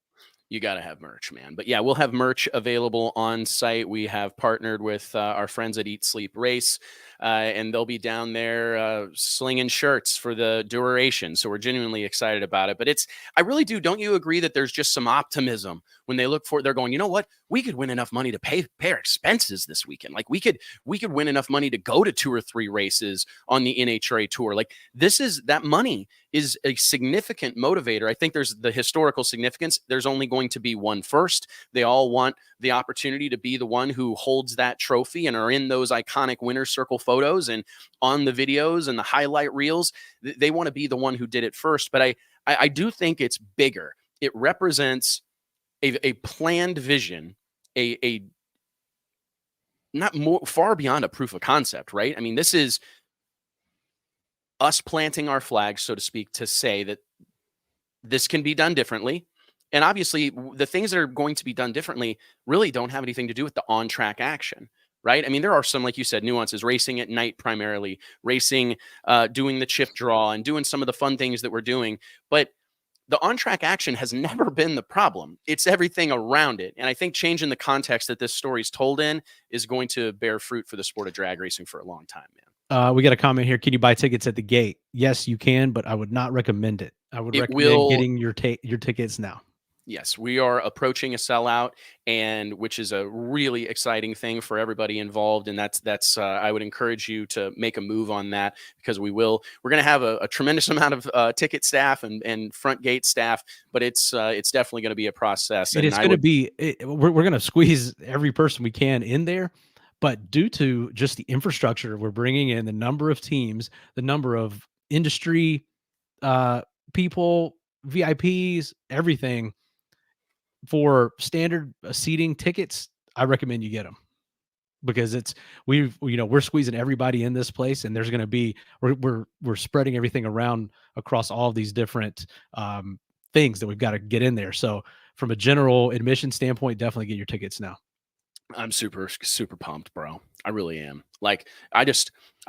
You got to have merch, man. But yeah, we'll have merch available on site. We have partnered with our friends at Eat Sleep Race, and they'll be down there slinging shirts for the duration. So we're genuinely excited about it. But I really do. Don't you agree that there's just some optimism when they look for it? They're going, you know what? we could win enough money to pay our expenses this weekend. Like we could win enough money to go to 2 or 3 races on the NHRA tour. Like that money is a significant motivator. I think there's the historical significance. There's only going to be one first. They all want the opportunity to be the one who holds that trophy and are in those iconic winner's circle photos and on the videos and the highlight reels. They want to be the one who did it first. But I do think it's bigger. It represents a planned vision, a not more far beyond a proof of concept, right? I mean, this is us planting our flag, so to speak, to say that this can be done differently. And obviously, the things that are going to be done differently really don't have anything to do with the on-track action, right? I mean, there are some, like you said, nuances, racing at night primarily, racing, doing the chip draw and doing some of the fun things that we're doing. But the on-track action has never been the problem. It's everything around it. And I think changing the context that this story is told in is going to bear fruit for the sport of drag racing for a long time, man. We got a comment here. Can you buy tickets at the gate? Yes, you can, but I would not recommend it. I would recommend getting your tickets now. Yes, we are approaching a sellout, and which is a really exciting thing for everybody involved. And that's I would encourage you to make a move on that, because we're going to have a tremendous amount of ticket staff and front gate staff, but it's definitely going to be a process. And it's going to be, we're going to squeeze every person we can in there. But due to just the infrastructure we're bringing in, the number of teams, the number of industry people, VIPs, everything, for standard seating tickets, I recommend you get them, because we're squeezing everybody in this place, and there's going to be we're spreading everything around across all of these different things that we've got to get in there. So from a general admission standpoint, definitely get your tickets now. I'm super, super pumped, bro. I really am. Like, I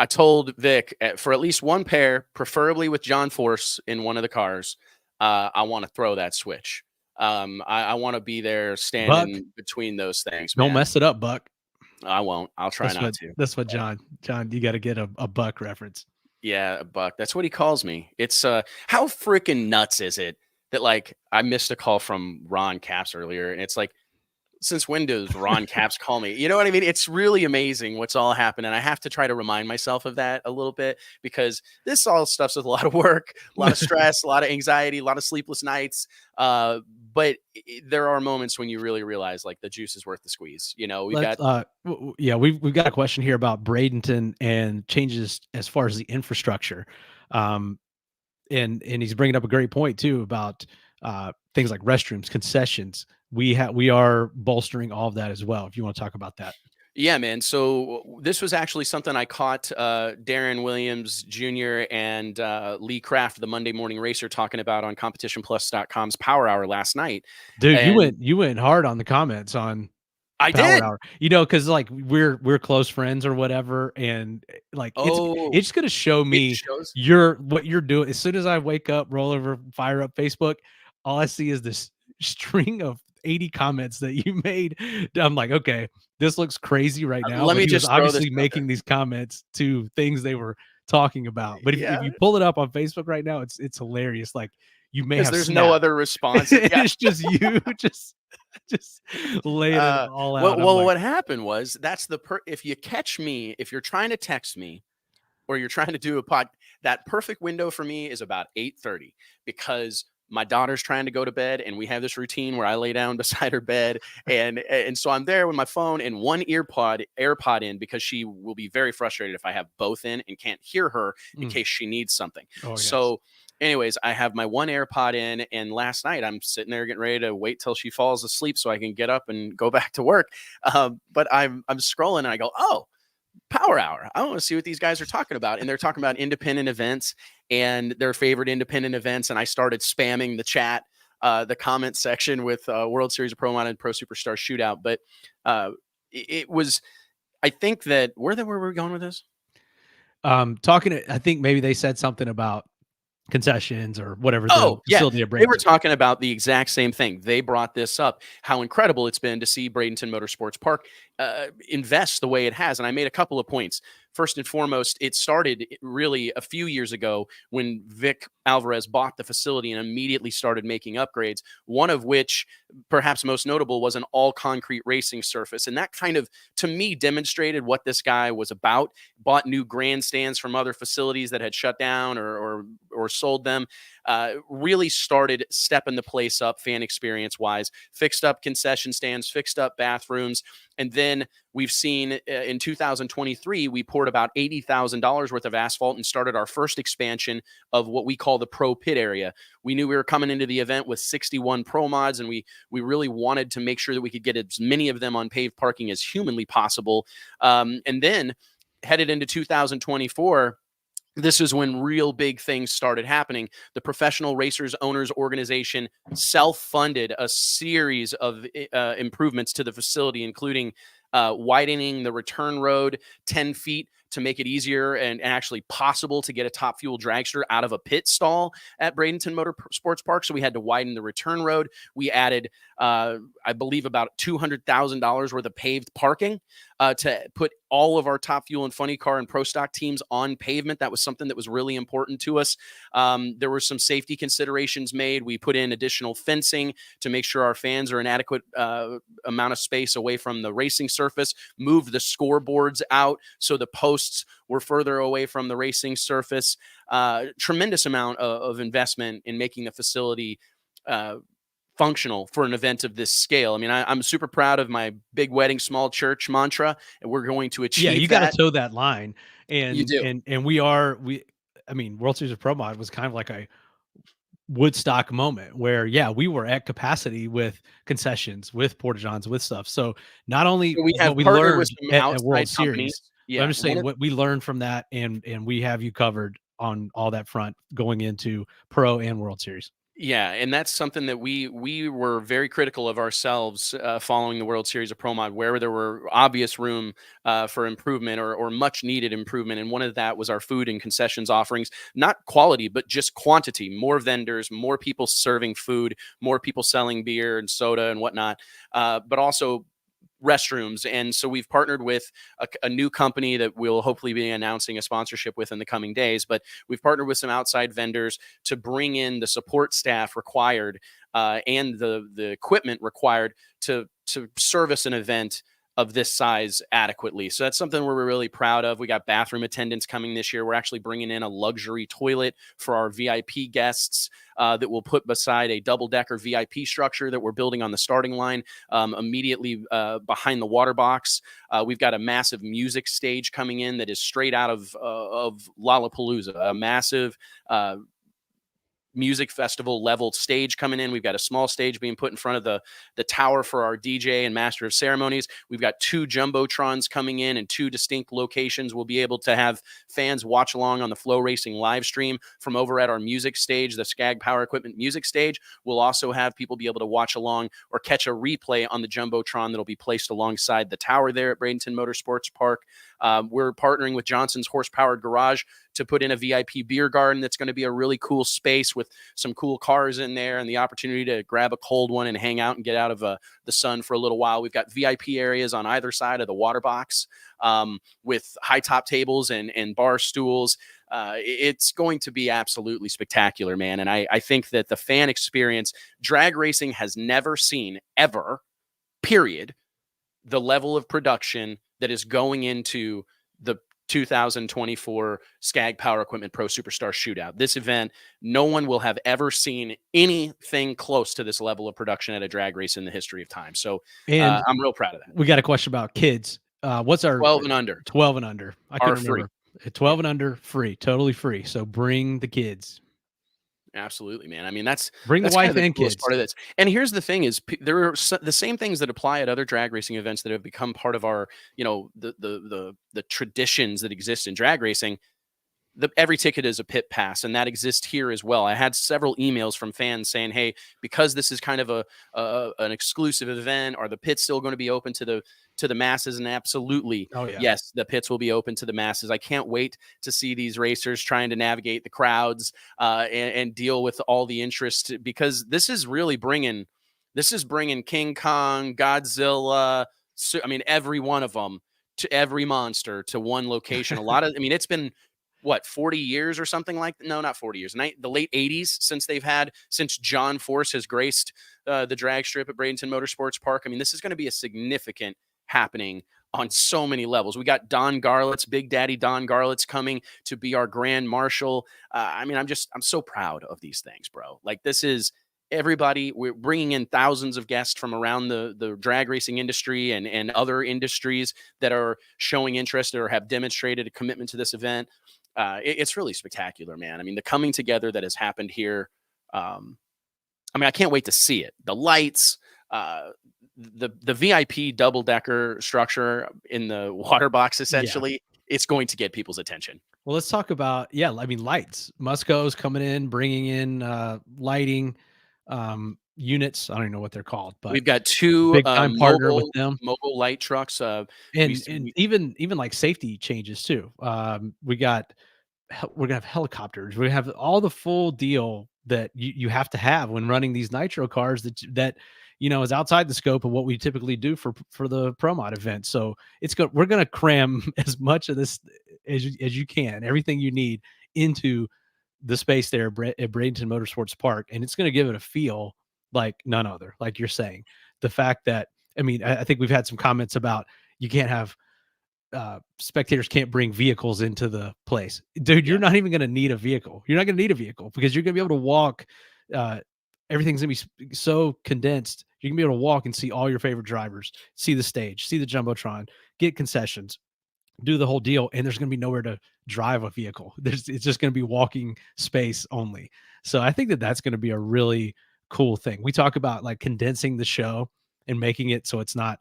told Vic, for at least one pair, preferably with John Force in one of the cars, I want to throw that switch. I want to be there standing between those things. Don't mess it up, Buck. I won't. I'll try not to. That's what John, you got to get a Buck reference. Yeah, a Buck. That's what he calls me. It's how freaking nuts is it that, like, I missed a call from Ron Capps earlier, and it's like, since when does Ron Capps call me? You know what I mean? It's really amazing what's all happened. And I have to try to remind myself of that a little bit, because this all stuff's with a lot of work, a lot of stress, a lot of anxiety, a lot of sleepless nights. But there are moments when you really realize, like, the juice is worth the squeeze. You know, we've got a question here about Bradenton and changes as far as the infrastructure. And he's bringing up a great point too about things like restrooms, concessions. We are bolstering all of that as well, if you want to talk about that. Yeah, man. So this was actually something I caught Darren Williams Jr. and Lee Kraft, the Monday Morning Racer, talking about on CompetitionPlus.com's Power Hour last night. Dude, you went hard on the comments on I did. Hour. You know, because like we're close friends or whatever, and like it's gonna show me what you're doing. As soon as I wake up, roll over, fire up Facebook, all I see is this string of 80 comments that you made. I'm like, okay, this looks crazy right now. Let me just obviously making these comments to things they were talking about. But if you pull it up on Facebook right now, it's hilarious. Like, you may have there's no other response. It's just you just laying it all out. Well, what happened was, that's if you catch me, if you're trying to text me or you're trying to do a pod, that perfect window for me is about 8:30, because my daughter's trying to go to bed, and we have this routine where I lay down beside her bed, and so I'm there with my phone and one AirPod in, because she will be very frustrated if I have both in and can't hear her in case she needs something. So anyways, I have my one AirPod in, and last night I'm sitting there getting ready to wait till she falls asleep so I can get up and go back to work. But I'm scrolling, and I go, oh, Power Hour. I want to see what these guys are talking about. And they're talking about independent events and their favorite independent events. And I started spamming the chat, the comment section with World Series of Pro Mod and Pro Superstar Shootout. But it was, I think that where were we going with this? I think maybe they said something about concessions or whatever. They were talking about the exact same thing. They brought this up, how incredible it's been to see Bradenton Motorsports Park invest the way it has. And I made a couple of points. First and foremost, it started really a few years ago when Vic Alvarez bought the facility and immediately started making upgrades, one of which, perhaps most notable, was an all concrete racing surface. And that kind of, to me, demonstrated what this guy was about. Bought new grandstands from other facilities that had shut down or sold them. Really started stepping the place up fan experience wise, fixed up concession stands, fixed up bathrooms. And then we've seen in 2023, we poured about $80,000 worth of asphalt and started our first expansion of what we call the pro pit area. We knew we were coming into the event with 61 pro mods, and we really wanted to make sure that we could get as many of them on paved parking as humanly possible. And then headed into 2024, this is when real big things started happening. The Professional Racers Owners Organization self-funded a series of improvements to the facility, including widening the return road 10 feet to make it easier and actually possible to get a Top Fuel dragster out of a pit stall at Bradenton Motor Sports Park. So we had to widen the return road. We added, I believe, about $200,000 worth of paved parking to put all of our Top Fuel and Funny Car and Pro Stock teams on pavement. That was something that was really important to us. There were some safety considerations made. We put in additional fencing to make sure our fans are an adequate amount of space away from the racing surface, moved the scoreboards out so the posts were further away from the racing surface. Tremendous amount of investment in making the facility functional for an event of this scale. I mean, I'm super proud of my big wedding, small church mantra, and we're going to achieve. Yeah, you got to toe that line, and you do. And I mean, World Series of Pro Mod was kind of like a Woodstock moment where, yeah, we were at capacity with concessions, with porta johns, with stuff. So not only we have what we partnered learned with some at World outside companies. Series, Yeah, I'm just saying what we learned from that, and we have you covered on all that front going into Pro and World Series. Yeah, and that's something that we were very critical of ourselves following the World Series of Pro Mod, where there were obvious room for improvement or much needed improvement. And one of that was our food and concessions offerings, not quality, but just quantity. More vendors, more people serving food, more people selling beer and soda and whatnot, but also restrooms. And so we've partnered with a new company that we'll hopefully be announcing a sponsorship with in the coming days. But we've partnered with some outside vendors to bring in the support staff required and the equipment required to service an event of this size adequately. So that's something we're really proud of. We got bathroom attendants coming this year. We're actually bringing in a luxury toilet for our VIP guests that we'll put beside a double-decker VIP structure that we're building on the starting line immediately behind the water box. We've got a massive music stage coming in that is straight out of Lollapalooza, a massive music festival level stage coming in. We've got a small stage being put in front of the tower for our DJ and master of ceremonies. We've got 2 jumbotrons coming in 2 distinct locations. We'll be able to have fans watch along on the Flow Racing live stream from over at our music stage, the Skag Power Equipment music stage. We'll also have people be able to watch along or catch a replay on the jumbotron that'll be placed alongside the tower there at Bradenton Motorsports Park. We're partnering with Johnson's Horsepowered Garage to put in a VIP beer garden that's going to be a really cool space with some cool cars in there and the opportunity to grab a cold one and hang out and get out of the sun for a little while. We've got VIP areas on either side of the water box with high top tables and bar stools. It's going to be absolutely spectacular, man. And I think that the fan experience, drag racing has never seen ever, period, the level of production that is going into the 2024 Skag Power Equipment Pro Superstar Shootout. This event, no one will have ever seen anything close to this level of production at a drag race in the history of time. So I'm real proud of that. We got a question about kids. What's our 12 and under? 12 and under. I couldn't remember. 12 and under, free, totally free. So bring the kids. Absolutely, man. I mean, that's bring the wife and kids. Part of this. And here's the thing: is there are the same things that apply at other drag racing events that have become part of our, the traditions that exist in drag racing. Every ticket is a pit pass, and that exists here as well. I had several emails from fans saying, "Hey, because this is kind of an exclusive event, are the pits still going to be open to the masses?" And absolutely, yes, the pits will be open to the masses. I can't wait to see these racers trying to navigate the crowds and deal with all the interest, because this is really bringing King Kong, Godzilla, So, I mean, every one of them to every monster to one location. A lot of, I mean, it's been what, 40 years or something like that? No, not 40 years. The late 80s since John Force has graced the drag strip at Bradenton Motorsports Park. I mean, this is going to be a significant happening on so many levels. We got Don Garlitz, Big Daddy Don Garlitz, coming to be our grand marshal. I mean, I'm so proud of these things, bro. Like, this is everybody. We're bringing in thousands of guests from around the drag racing industry and other industries that are showing interest or have demonstrated a commitment to this event. It's really spectacular, man. I mean, the coming together that has happened here. I mean, I can't wait to see it. The lights, the VIP double decker structure in the water box, essentially, it's going to get people's attention. Well, let's talk about, I mean, lights. Musco's coming in, bringing in lighting units. I don't even know what they're called, but we've got two big time partner with them. Mobile light trucks. And even like safety changes too. We're gonna have helicopters. We have all the full deal that you have to have when running these nitro cars that is outside the scope of what we typically do for the Pro Mod event. So we're gonna cram as much of this as you can, everything you need into the space there at Bradenton Motorsports Park, and it's going to give it a feel like none other. Like you're saying, the fact that, I mean, I think we've had some comments about you can't have spectators can't bring vehicles into the place. Dude, you're not even going to need a vehicle. You're not going to need a vehicle because you're going to be able to walk. Everything's going to be so condensed. You're going to be able to walk and see all your favorite drivers, see the stage, see the Jumbotron, get concessions, do the whole deal, and there's going to be nowhere to drive a vehicle. It's just going to be walking space only. So I think that's going to be a really cool thing. We talk about like condensing the show and making it so it's not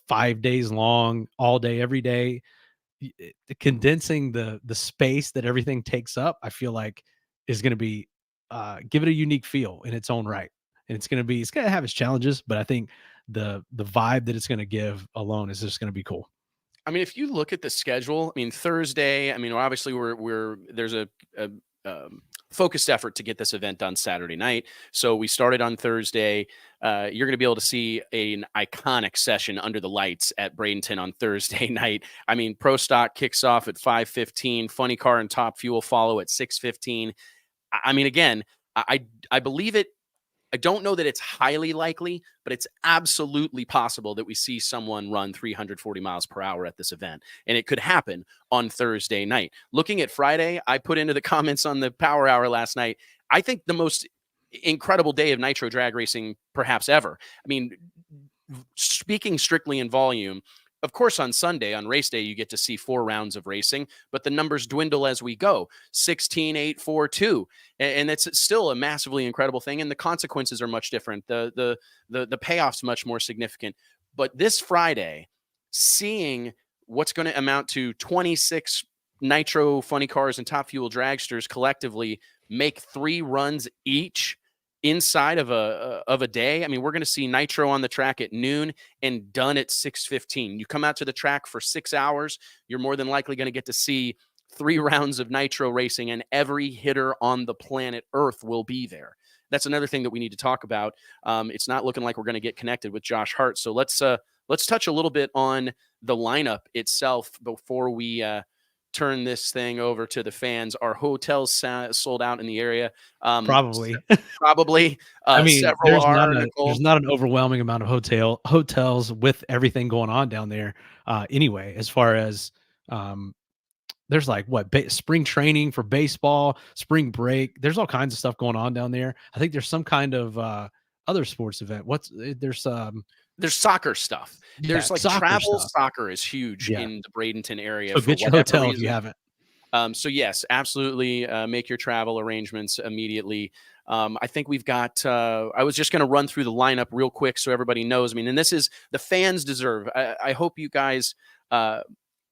5 days long, all day, every day. Condensing the space that everything takes up, I feel like is going to be give it a unique feel in its own right. And it's going to have its challenges, but I think the vibe that it's going to give alone is just going to be cool. I mean, if you look at the schedule, I mean, Thursday, I mean, obviously there's a focused effort to get this event done Saturday night. So we started on Thursday. You're going to be able to see an iconic session under the lights at Bradenton on Thursday night. I mean, Pro Stock kicks off at 5:15. Funny Car and Top Fuel follow at 6:15. I mean, again, I believe it. I don't know that it's highly likely, but it's absolutely possible that we see someone run 340 miles per hour at this event. And it could happen on Thursday night. Looking at Friday, I put into the comments on the Power Hour last night, I think the most incredible day of nitro drag racing perhaps ever. I mean, speaking strictly in volume, of course, on Sunday, on race day, you get to see 4 rounds of racing, but the numbers dwindle as we go. 16, 8, 4, 2. And it's still a massively incredible thing. And the consequences are much different. The payoff's much more significant. But this Friday, seeing what's going to amount to 26 nitro funny cars and Top Fuel dragsters collectively make 3 runs each inside of a day. I mean, we're going to see nitro on the track at noon and done at 6:15. You come out to the track for 6 hours, you're more than likely going to get to see 3 rounds of nitro racing, and every hitter on the planet Earth will be there. That's another thing that we need to talk about. It's not looking like we're going to get connected with Josh Hart. So let's touch a little bit on the lineup itself before we turn this thing over to the fans. Our hotels sold out in the area. Probably. I mean, there's not an overwhelming amount of hotels with everything going on down there. Anyway, as far as there's like spring training for baseball, spring break. There's all kinds of stuff going on down there. I think there's some kind of other sports event. There's soccer stuff. There's like travel stuff. Soccer is huge in the Bradenton area. So get your hotel if you haven't. So yes, absolutely. Make your travel arrangements immediately. I think we've got, I was just going to run through the lineup real quick so everybody knows. I mean, and this is the fans deserve. I hope you guys,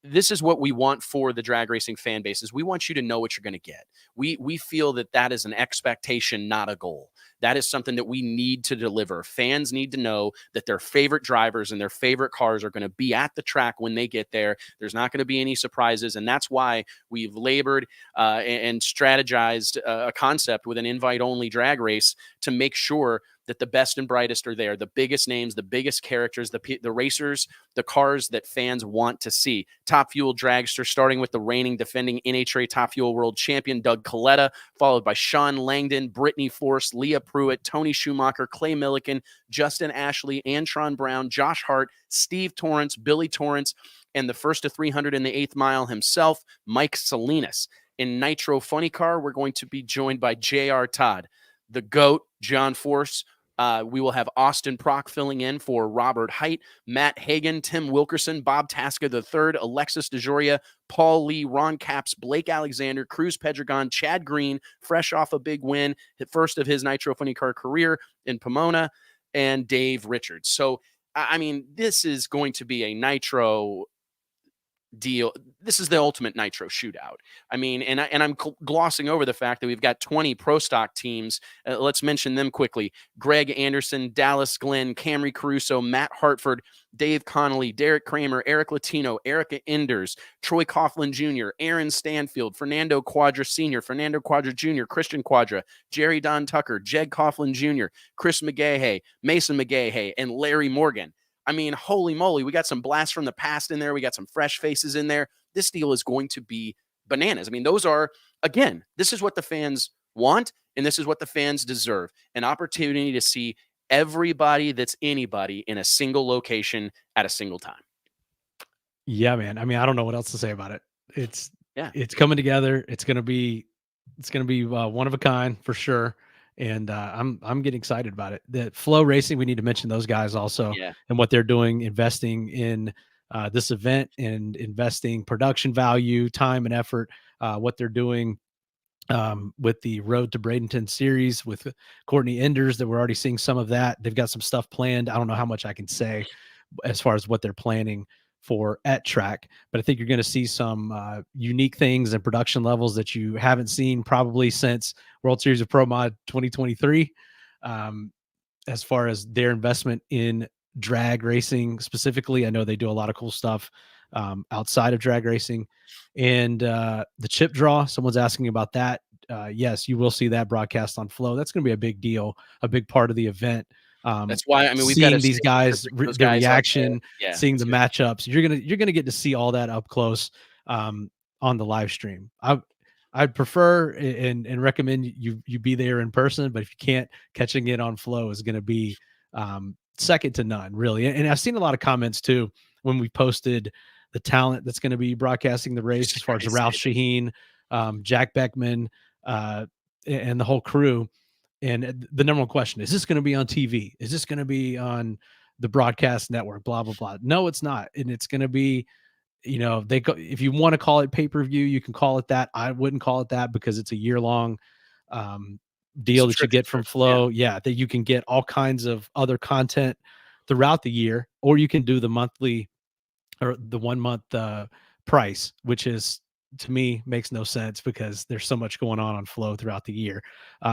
this is what we want for the drag racing fan bases. We want you to know what you're going to get. We feel that is an expectation, not a goal. That is something that we need to deliver. Fans need to know that their favorite drivers and their favorite cars are going to be at the track when they get there. There's not going to be any surprises. And that's why we've labored and strategized a concept with an invite-only drag race to make sure that the best and brightest are there, the biggest names, the biggest characters, the racers, the cars that fans want to see. Top Fuel Dragster, starting with the reigning defending NHRA Top Fuel World Champion Doug Coletta, followed by Sean Langdon, Brittany Force, Leah Pruitt, Tony Schumacher, Clay Milliken, Justin Ashley, Antron Brown, Josh Hart, Steve Torrance, Billy Torrance, and the first to 300 in the 8th mile himself, Mike Salinas. In Nitro Funny Car, we're going to be joined by J.R. Todd, the GOAT, John Force. We will have Austin Prock filling in for Robert Height, Matt Hagan, Tim Wilkerson, Bob Tasca III, Alexis DeJoria, Paul Lee, Ron Capps, Blake Alexander, Cruz Pedregon, Chad Green, fresh off a big win, first of his Nitro Funny Car career in Pomona, and Dave Richards. So, I mean, this is going to be a Nitro deal. This is the ultimate Nitro shootout. I mean, and I'm glossing over the fact that we've got 20 pro stock teams. Let's mention them quickly. Greg Anderson, Dallas Glenn, Camry Caruso, Matt Hartford, Dave Connolly, Derek Kramer, Eric Latino, Erica Enders, Troy Coughlin Jr., Aaron Stanfield, Fernando Quadra Sr., Fernando Quadra Jr., Christian Quadra, Jerry Don Tucker, Jed Coughlin Jr., Chris McGahey, Mason McGahey, and Larry Morgan. I mean, holy moly, we got some blasts from the past in there. We got some fresh faces in there. This deal is going to be bananas. I mean, those are, again, this is what the fans want, and this is what the fans deserve. An opportunity to see everybody that's anybody in a single location at a single time. Yeah, man. I mean, I don't know what else to say about it. It's coming together. It's going to be one of a kind for sure. And I'm getting excited about it. The Flow Racing, we need to mention those guys also and what they're doing, investing in this event and investing production value, time and effort, what they're doing with the Road to Bradenton series with Courtney Enders, that we're already seeing some of that. They've got some stuff planned. I don't know how much I can say as far as what they're planning for at track, but I think you're going to see some unique things and production levels that you haven't seen probably since World Series of Pro Mod 2023. As far as their investment in drag racing specifically, I know they do a lot of cool stuff outside of drag racing. And the chip draw, someone's asking about that. Yes, you will see that broadcast on Flow. That's going to be a big deal, a big part of the event. That's why, I mean, we've seeing got these guys, their reaction, seeing the good matchups. You're gonna get to see all that up close on the live stream. I'd prefer and recommend you be there in person, but if you can't, catching it on Flow is going to be second to none, really. And I've seen a lot of comments too when we posted the talent that's going to be broadcasting the race, as far as Ralph Shaheen, Jack Beckman, and the whole crew. And the number one question is this going to be on TV? Is this going to be on the broadcast network? Blah, blah, blah. No, it's not. And it's going to be, if you want to call it pay-per-view, you can call it that. I wouldn't call it that because it's a year-long deal that you get from Flow. Yeah, that you can get all kinds of other content throughout the year, or you can do the monthly or the 1 month price, which is, to me, makes no sense because there's so much going on Flow throughout the year.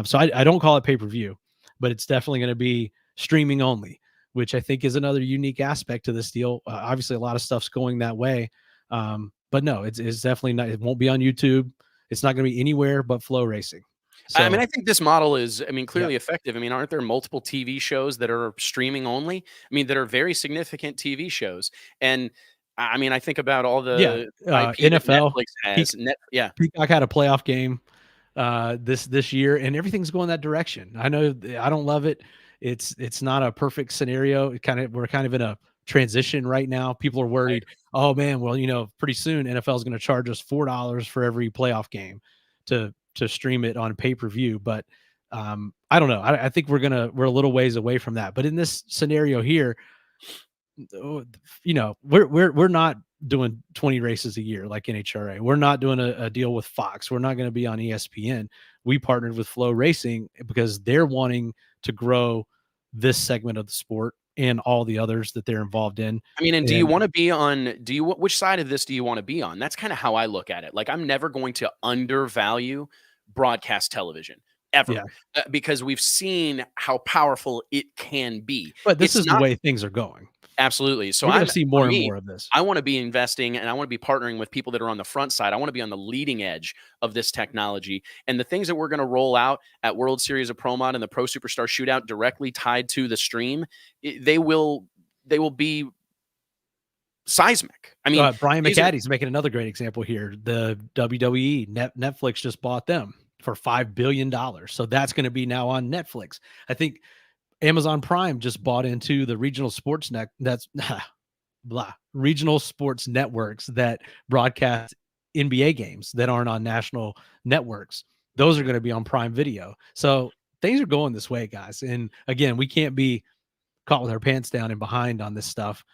So I don't call it pay-per-view, but it's definitely going to be streaming only, which I think is another unique aspect to this deal. Obviously, a lot of stuff's going that way. But no, it's definitely not. It won't be on YouTube. It's not going to be anywhere but Flow Racing. So, I mean, I think this model is, clearly effective. I mean, aren't there multiple TV shows that are streaming only? I mean, that are very significant TV shows. And I mean, I think about all the IP NFL. Netflix has. Peacock had a playoff game this year, and everything's going that direction. I know I don't love it. It's not a perfect scenario. We're kind of in a transition right now. People are worried. Right. Oh man, well, pretty soon NFL is going to charge us $4 for every playoff game to stream it on pay-per-view. But I don't know. I think we're a little ways away from that. But in this scenario here, we're not doing 20 races a year like NHRA. We're not doing a deal with Fox. We're not going to be on ESPN. We partnered with Flow Racing because they're wanting to grow this segment of the sport and all the others that they're involved in. I mean, and do you want to be on, which side of this do you want to be on? That's kind of how I look at it. Like, I'm never going to undervalue broadcast television ever, because we've seen how powerful it can be. But this is the way things are going. Absolutely. So We're going I'm to see for more and me, more of this. I want to be investing and I want to be partnering with people that are on the front side. I want to be on the leading edge of this technology. And the things that we're going to roll out at World Series of Pro Mod and the Pro Superstar Shootout directly tied to the stream, they will be seismic. I mean, Brian these are McAdie's making another great example here. The WWE Netflix just bought them for $5 billion. So that's going to be now on Netflix. I think Amazon Prime just bought into the regional sports regional sports networks that broadcast NBA games that aren't on national networks. Those are going to be on Prime Video. So things are going this way, guys. And again, we can't be caught with our pants down and behind on this stuff.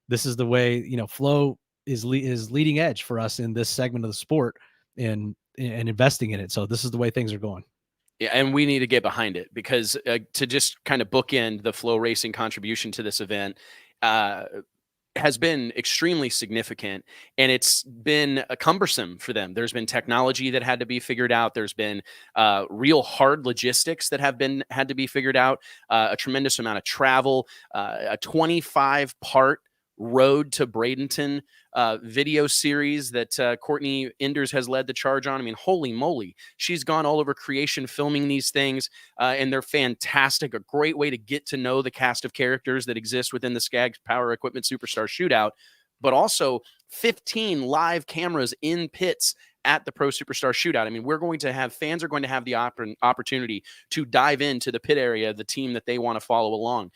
This is the way, Flow is leading edge for us in this segment of the sport and investing in it. So this is the way things are going. Yeah, and we need to get behind it because to just kind of bookend the Flow Racing contribution to this event has been extremely significant, and it's been cumbersome for them. There's been technology that had to be figured out. There's been real hard logistics that had to be figured out. A tremendous amount of travel, a 25-part Road to Bradenton video series that Courtney Enders has led the charge on. I mean, holy moly, she's gone all over creation filming these things, and they're fantastic. A great way to get to know the cast of characters that exist within the Skaggs Power Equipment Superstar Shootout, but also 15 live cameras in pits at the Pro Superstar Shootout. I mean, fans are going to have the opportunity to dive into the pit area of the team that they want to follow along.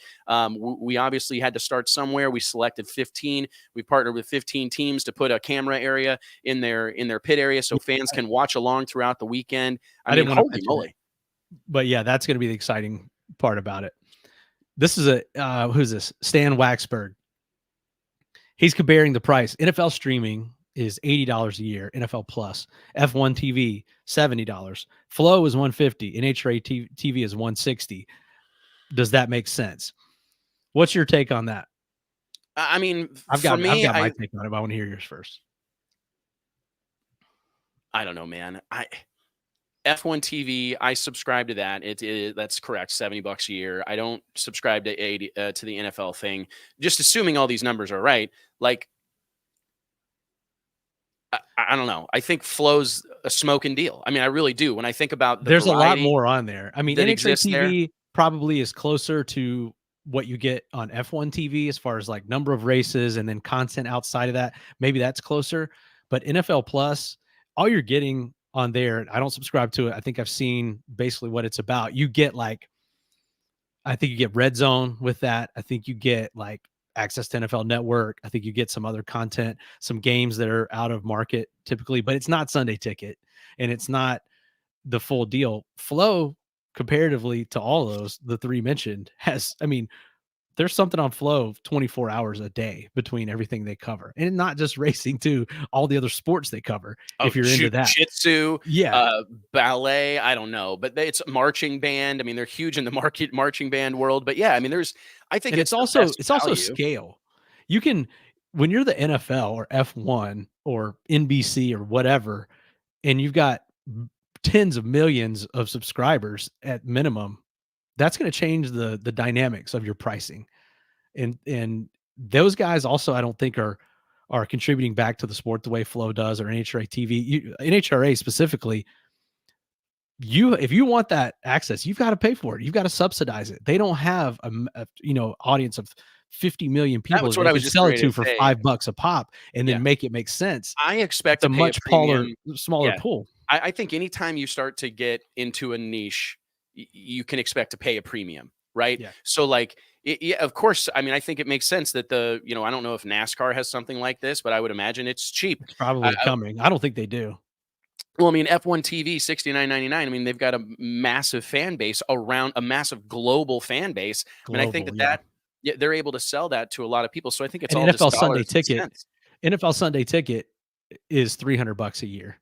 We obviously had to start somewhere. We selected 15. We partnered with 15 teams to put a camera area in their pit area so fans can watch along throughout the weekend. I mean, didn't want to holy mention moly. it, but yeah, that's going to be the exciting part about it. This is who's this? Stan Waxberg. He's comparing the price. NFL streaming is $80 a year, NFL Plus. F1 TV, $70. Flow is $150. NHRA TV is $160. Does that make sense? What's your take on that? I mean, I've got my take on it, but I want to hear yours first. I don't know, man. F1 TV, I subscribe to that. That's correct, $70 a year. I don't subscribe to the NFL thing. Just assuming all these numbers are right, like I don't know. I think Flow's a smoking deal. I mean, I really do. When I think about there's a lot more on there. I mean, NHRA TV there probably is closer to what you get on F1 TV as far as like number of races and then content outside of that. Maybe that's closer. But NFL Plus, all you're getting on there, I don't subscribe to it. I think I've seen basically what it's about. You get I think you get Red Zone with that. I think you get access to NFL Network. I think you get some other content, some games that are out of market typically, but it's not Sunday Ticket and it's not the full deal. Flow, comparatively to all those, the three mentioned, there's something on Flow 24 hours a day between everything they cover, and not just racing too, all the other sports they cover. If you're into that, Jitsu, ballet, I don't know, but it's marching band. I mean, they're huge in the marching band world, but yeah, I mean, I think it's also scale. You can, when you're the NFL or F1 or NBC or whatever, and you've got tens of millions of subscribers at minimum, that's going to change the dynamics of your pricing. And those guys also, I don't think are contributing back to the sport the way Flow does or NHRA TV. NHRA specifically, if you want that access, you've got to pay for it. You've got to subsidize it. They don't have a audience of 50 million people. That's what I was just sell it to for say. $5 a pop and then make it make sense. I expect a much smaller pool. I think anytime you start to get into a niche, you can expect to pay a premium, right? Yeah. So of course, I mean, I think it makes sense that I don't know if NASCAR has something like this, but I would imagine it's cheap. It's probably coming. I don't think they do. Well, I mean, F1 TV, $69.99. I mean, they've got a massive fan base around a massive global fan base. And I think that they're able to sell that to a lot of people. So I think it's all NFL Sunday Ticket. NFL Sunday Ticket is $300 a year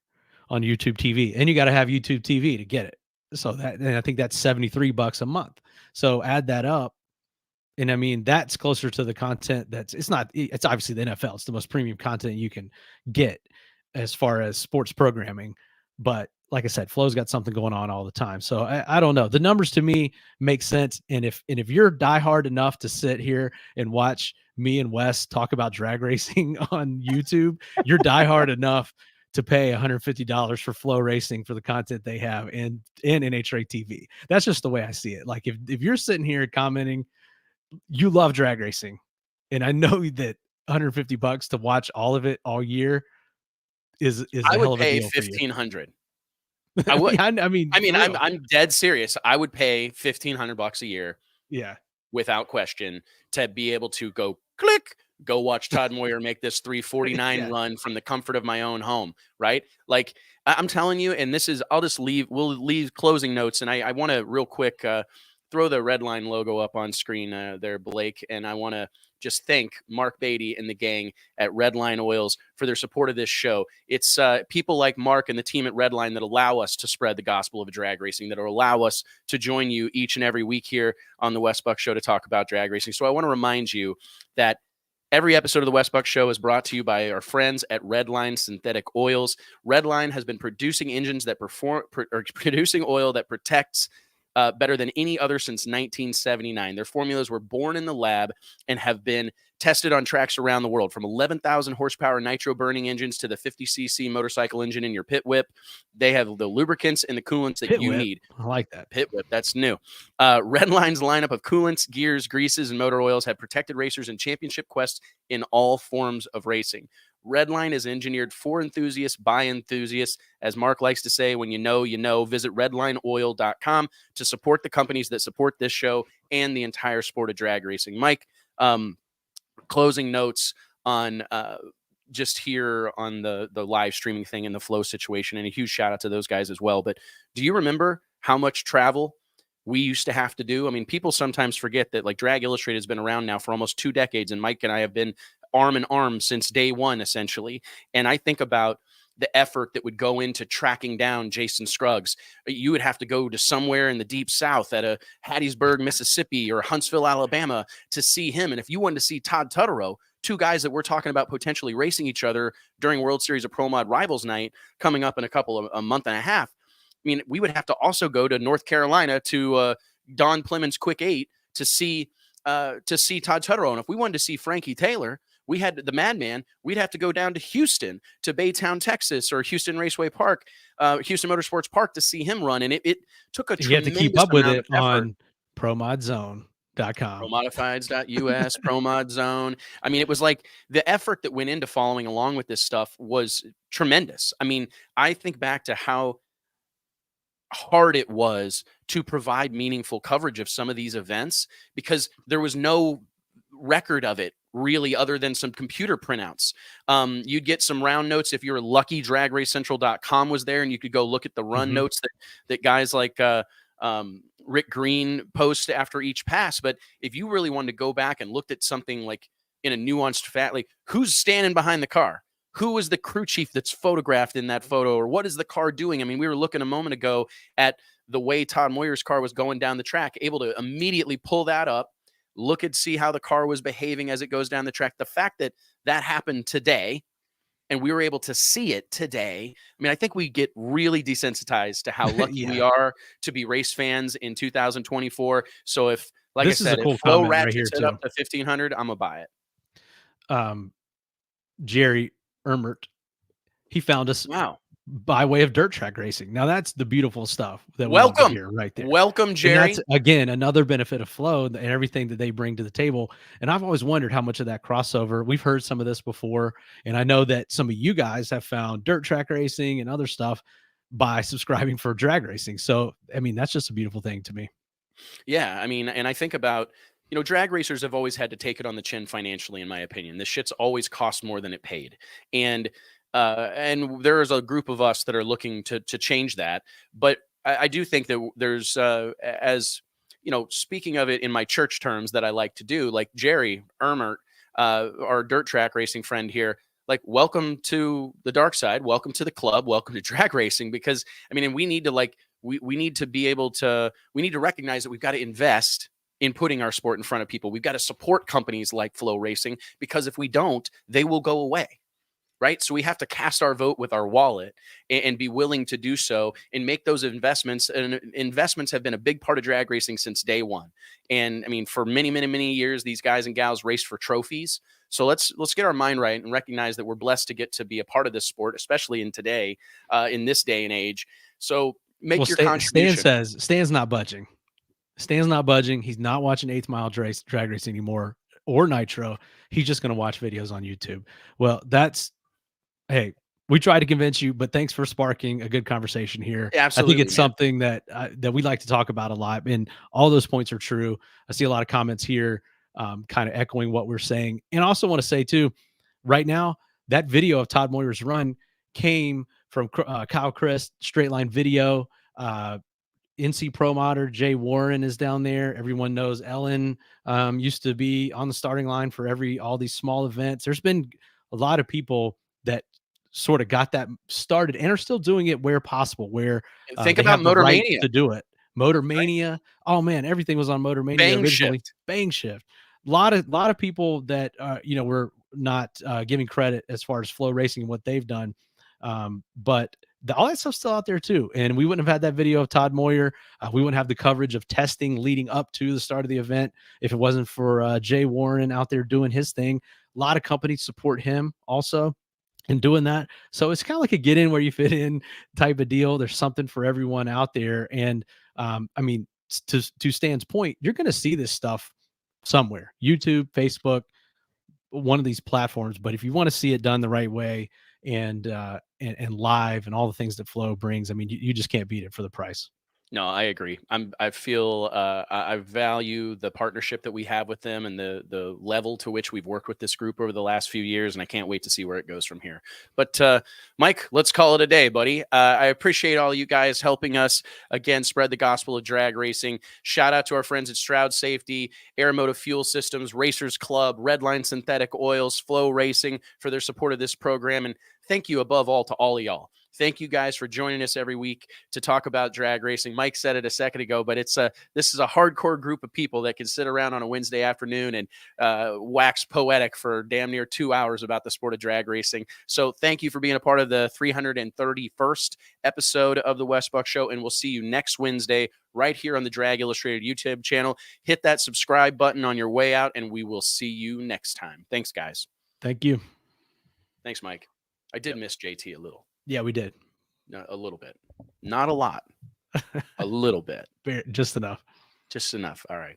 on YouTube TV, and you got to have YouTube TV to get it. So and I think that's $73 a month. So add that up. And I mean, that's closer to the content it's obviously the NFL. It's the most premium content you can get as far as sports programming, but like I said, Flo's got something going on all the time. So I don't know. The numbers to me make sense. And if you're diehard enough to sit here and watch me and Wes talk about drag racing on YouTube, you're diehard enough to pay $150 for Flow Racing for the content they have and NHRA TV. That's just the way I see it. Like if you're sitting here commenting, you love drag racing, and I know that $150 to watch all of it all year is a hell of a deal for you. $1,500. I would. I mean, I'm dead serious. I would pay $1,500 a year. Yeah, without question, to be able to go watch Todd Moyer make this 349 run from the comfort of my own home. Right. Like I'm telling you, and this is, we'll leave closing notes. And I want to real quick, throw the Redline logo up on screen there, Blake. And I want to just thank Mark Beatty and the gang at Redline Oils for their support of this show. It's people like Mark and the team at Redline that allow us to spread the gospel of drag racing, that allow us to join you each and every week here on the Wes Buck Show to talk about drag racing. So I want to remind you that every episode of the Wes Buck Show is brought to you by our friends at Redline Synthetic Oils. Redline has been producing engines that producing oil that protects better than any other since 1979. Their formulas were born in the lab and have been tested on tracks around the world, from 11,000 horsepower nitro burning engines to the 50cc motorcycle engine in your pit whip. They have the lubricants and the coolants that you need. I like that. Pit whip, that's new. Redline's lineup of coolants, gears, greases, and motor oils have protected racers in championship quests in all forms of racing. Redline is engineered for enthusiasts by enthusiasts. As Mark likes to say, when you know, you know. Visit redlineoil.com to support the companies that support this show and the entire sport of drag racing. Mike, closing notes on just here on the live streaming thing and the Flow situation, and a huge shout out to those guys as well. But do you remember how much travel we used to have to do? I mean, people sometimes forget that like Drag Illustrated has been around now for almost 2 decades, and Mike and I have been arm in arm since day one, essentially. And I think about the effort that would go into tracking down Jason Scruggs. You would have to go to somewhere in the deep South at a Hattiesburg, Mississippi, or Huntsville, Alabama to see him. And if you wanted to see Todd Tutterow, 2 guys that we're talking about potentially racing each other during World Series of Pro Mod Rivals Night coming up in a month and a half, I mean, we would have to also go to North Carolina to Don Plemons Quick 8 to see Todd Tutterow. And if we wanted to see Frankie Taylor, we had the Madman, we'd have to go down to Houston, to Baytown, Texas, or Houston Raceway Park, Houston Motorsports Park to see him run. And it took a tremendous amount of effort. You have to keep up with it on ProModZone.com. ProModifieds.us, ProModZone. I mean, it was like the effort that went into following along with this stuff was tremendous. I mean, I think back to how hard it was to provide meaningful coverage of some of these events because there was no record of it really other than some computer printouts. You'd get some round notes if you were lucky. DragRaceCentral.com was there, and you could go look at the run notes that guys like Rick Green post after each pass. But if you really wanted to go back and looked at something like in a nuanced like who's standing behind the car? Who is the crew chief that's photographed in that photo? Or what is the car doing? I mean, we were looking a moment ago at the way Todd Moyer's car was going down the track, able to immediately pull that up, see how the car was behaving as it goes down the track. The fact that that happened today and we were able to see it today, I mean, I think we get really desensitized to how lucky we are to be race fans in 2024. So if, like this I said, is a cool if Flow ratchets it up to 1,500, I'm gonna buy it. Jerry Ermert, he found us by way of dirt track racing. Now that's the beautiful stuff that we love to hear right there. Welcome, Jerry. And that's, again, another benefit of Flow and everything that they bring to the table. And I've always wondered how much of that crossover, we've heard some of this before. And I know that some of you guys have found dirt track racing and other stuff by subscribing for drag racing. So, I mean, that's just a beautiful thing to me. Yeah. I mean, and I think about, drag racers have always had to take it on the chin financially, in my opinion. This shit's always cost more than it paid. And there is a group of us that are looking to change that. But I do think that there's, speaking of it in my church terms that I like to do, like Jerry Ermert, our dirt track racing friend here, like, welcome to the dark side, welcome to the club, welcome to drag racing. Because, I mean, and we need to we need to be able to, we need to recognize that we've got to invest in putting our sport in front of people. We've got to support companies like Flow Racing, because if we don't, they will go away. right? So we have to cast our vote with our wallet and be willing to do so and make those investments. And investments have been a big part of drag racing since day one. And I mean, for many, many, many years, these guys and gals race for trophies. So let's get our mind right and recognize that we're blessed to get to be a part of this sport, especially in today, in this day and age. So make your contribution. Stan's not budging. Stan's not budging. He's not watching 8th Mile drag race anymore or Nitro. He's just going to watch videos on YouTube. Well, hey, we tried to convince you, but thanks for sparking a good conversation here. Absolutely, I think it's something that we like to talk about a lot, and all those points are true. I see a lot of comments here, kind of echoing what we're saying, and I also want to say too, right now that video of Todd Moyer's run came from Kyle Christ, Straight Line Video. NC Pro Modder Jay Warren is down there. Everyone knows Ellen used to be on the starting line for all these small events. There's been a lot of people that sort of got that started and are still doing it where possible, where think about Motor Mania to do it. Motor Mania. Right? Oh man, everything was on Motor Mania originally. Bang Shift. A lot of people that were not giving credit as far as Flow Racing and what they've done. But all that stuff's still out there too. And we wouldn't have had that video of Todd Moyer. We wouldn't have the coverage of testing leading up to the start of the event if it wasn't for Jay Warren out there doing his thing. A lot of companies support him also in doing that. So it's kind of like a get in where you fit in type of deal. There's something for everyone out there. And I mean, to Stan's point, you're going to see this stuff somewhere, YouTube, Facebook, one of these platforms. But if you want to see it done the right way, and live and all the things that Flow brings, I mean, you just can't beat it for the price. No, I agree. I feel I value the partnership that we have with them and the level to which we've worked with this group over the last few years, and I can't wait to see where it goes from here. But Mike, let's call it a day, buddy. I appreciate all you guys helping us again spread the gospel of drag racing. Shout out to our friends at Stroud Safety, Aeromotive Fuel Systems, Racers Club, Redline Synthetic Oils, Flow Racing for their support of this program, and thank you above all to all of y'all. Thank you guys for joining us every week to talk about drag racing. Mike said it a second ago, but this is a hardcore group of people that can sit around on a Wednesday afternoon and wax poetic for damn near 2 hours about the sport of drag racing. So thank you for being a part of the 331st episode of the Wes Buck Show, and we'll see you next Wednesday right here on the Drag Illustrated YouTube channel. Hit that subscribe button on your way out, and we will see you next time. Thanks, guys. Thank you. Thanks, Mike. I did miss JT a little. Yeah, we did. A little bit. Not a lot. A little bit. Just enough. Just enough. All right.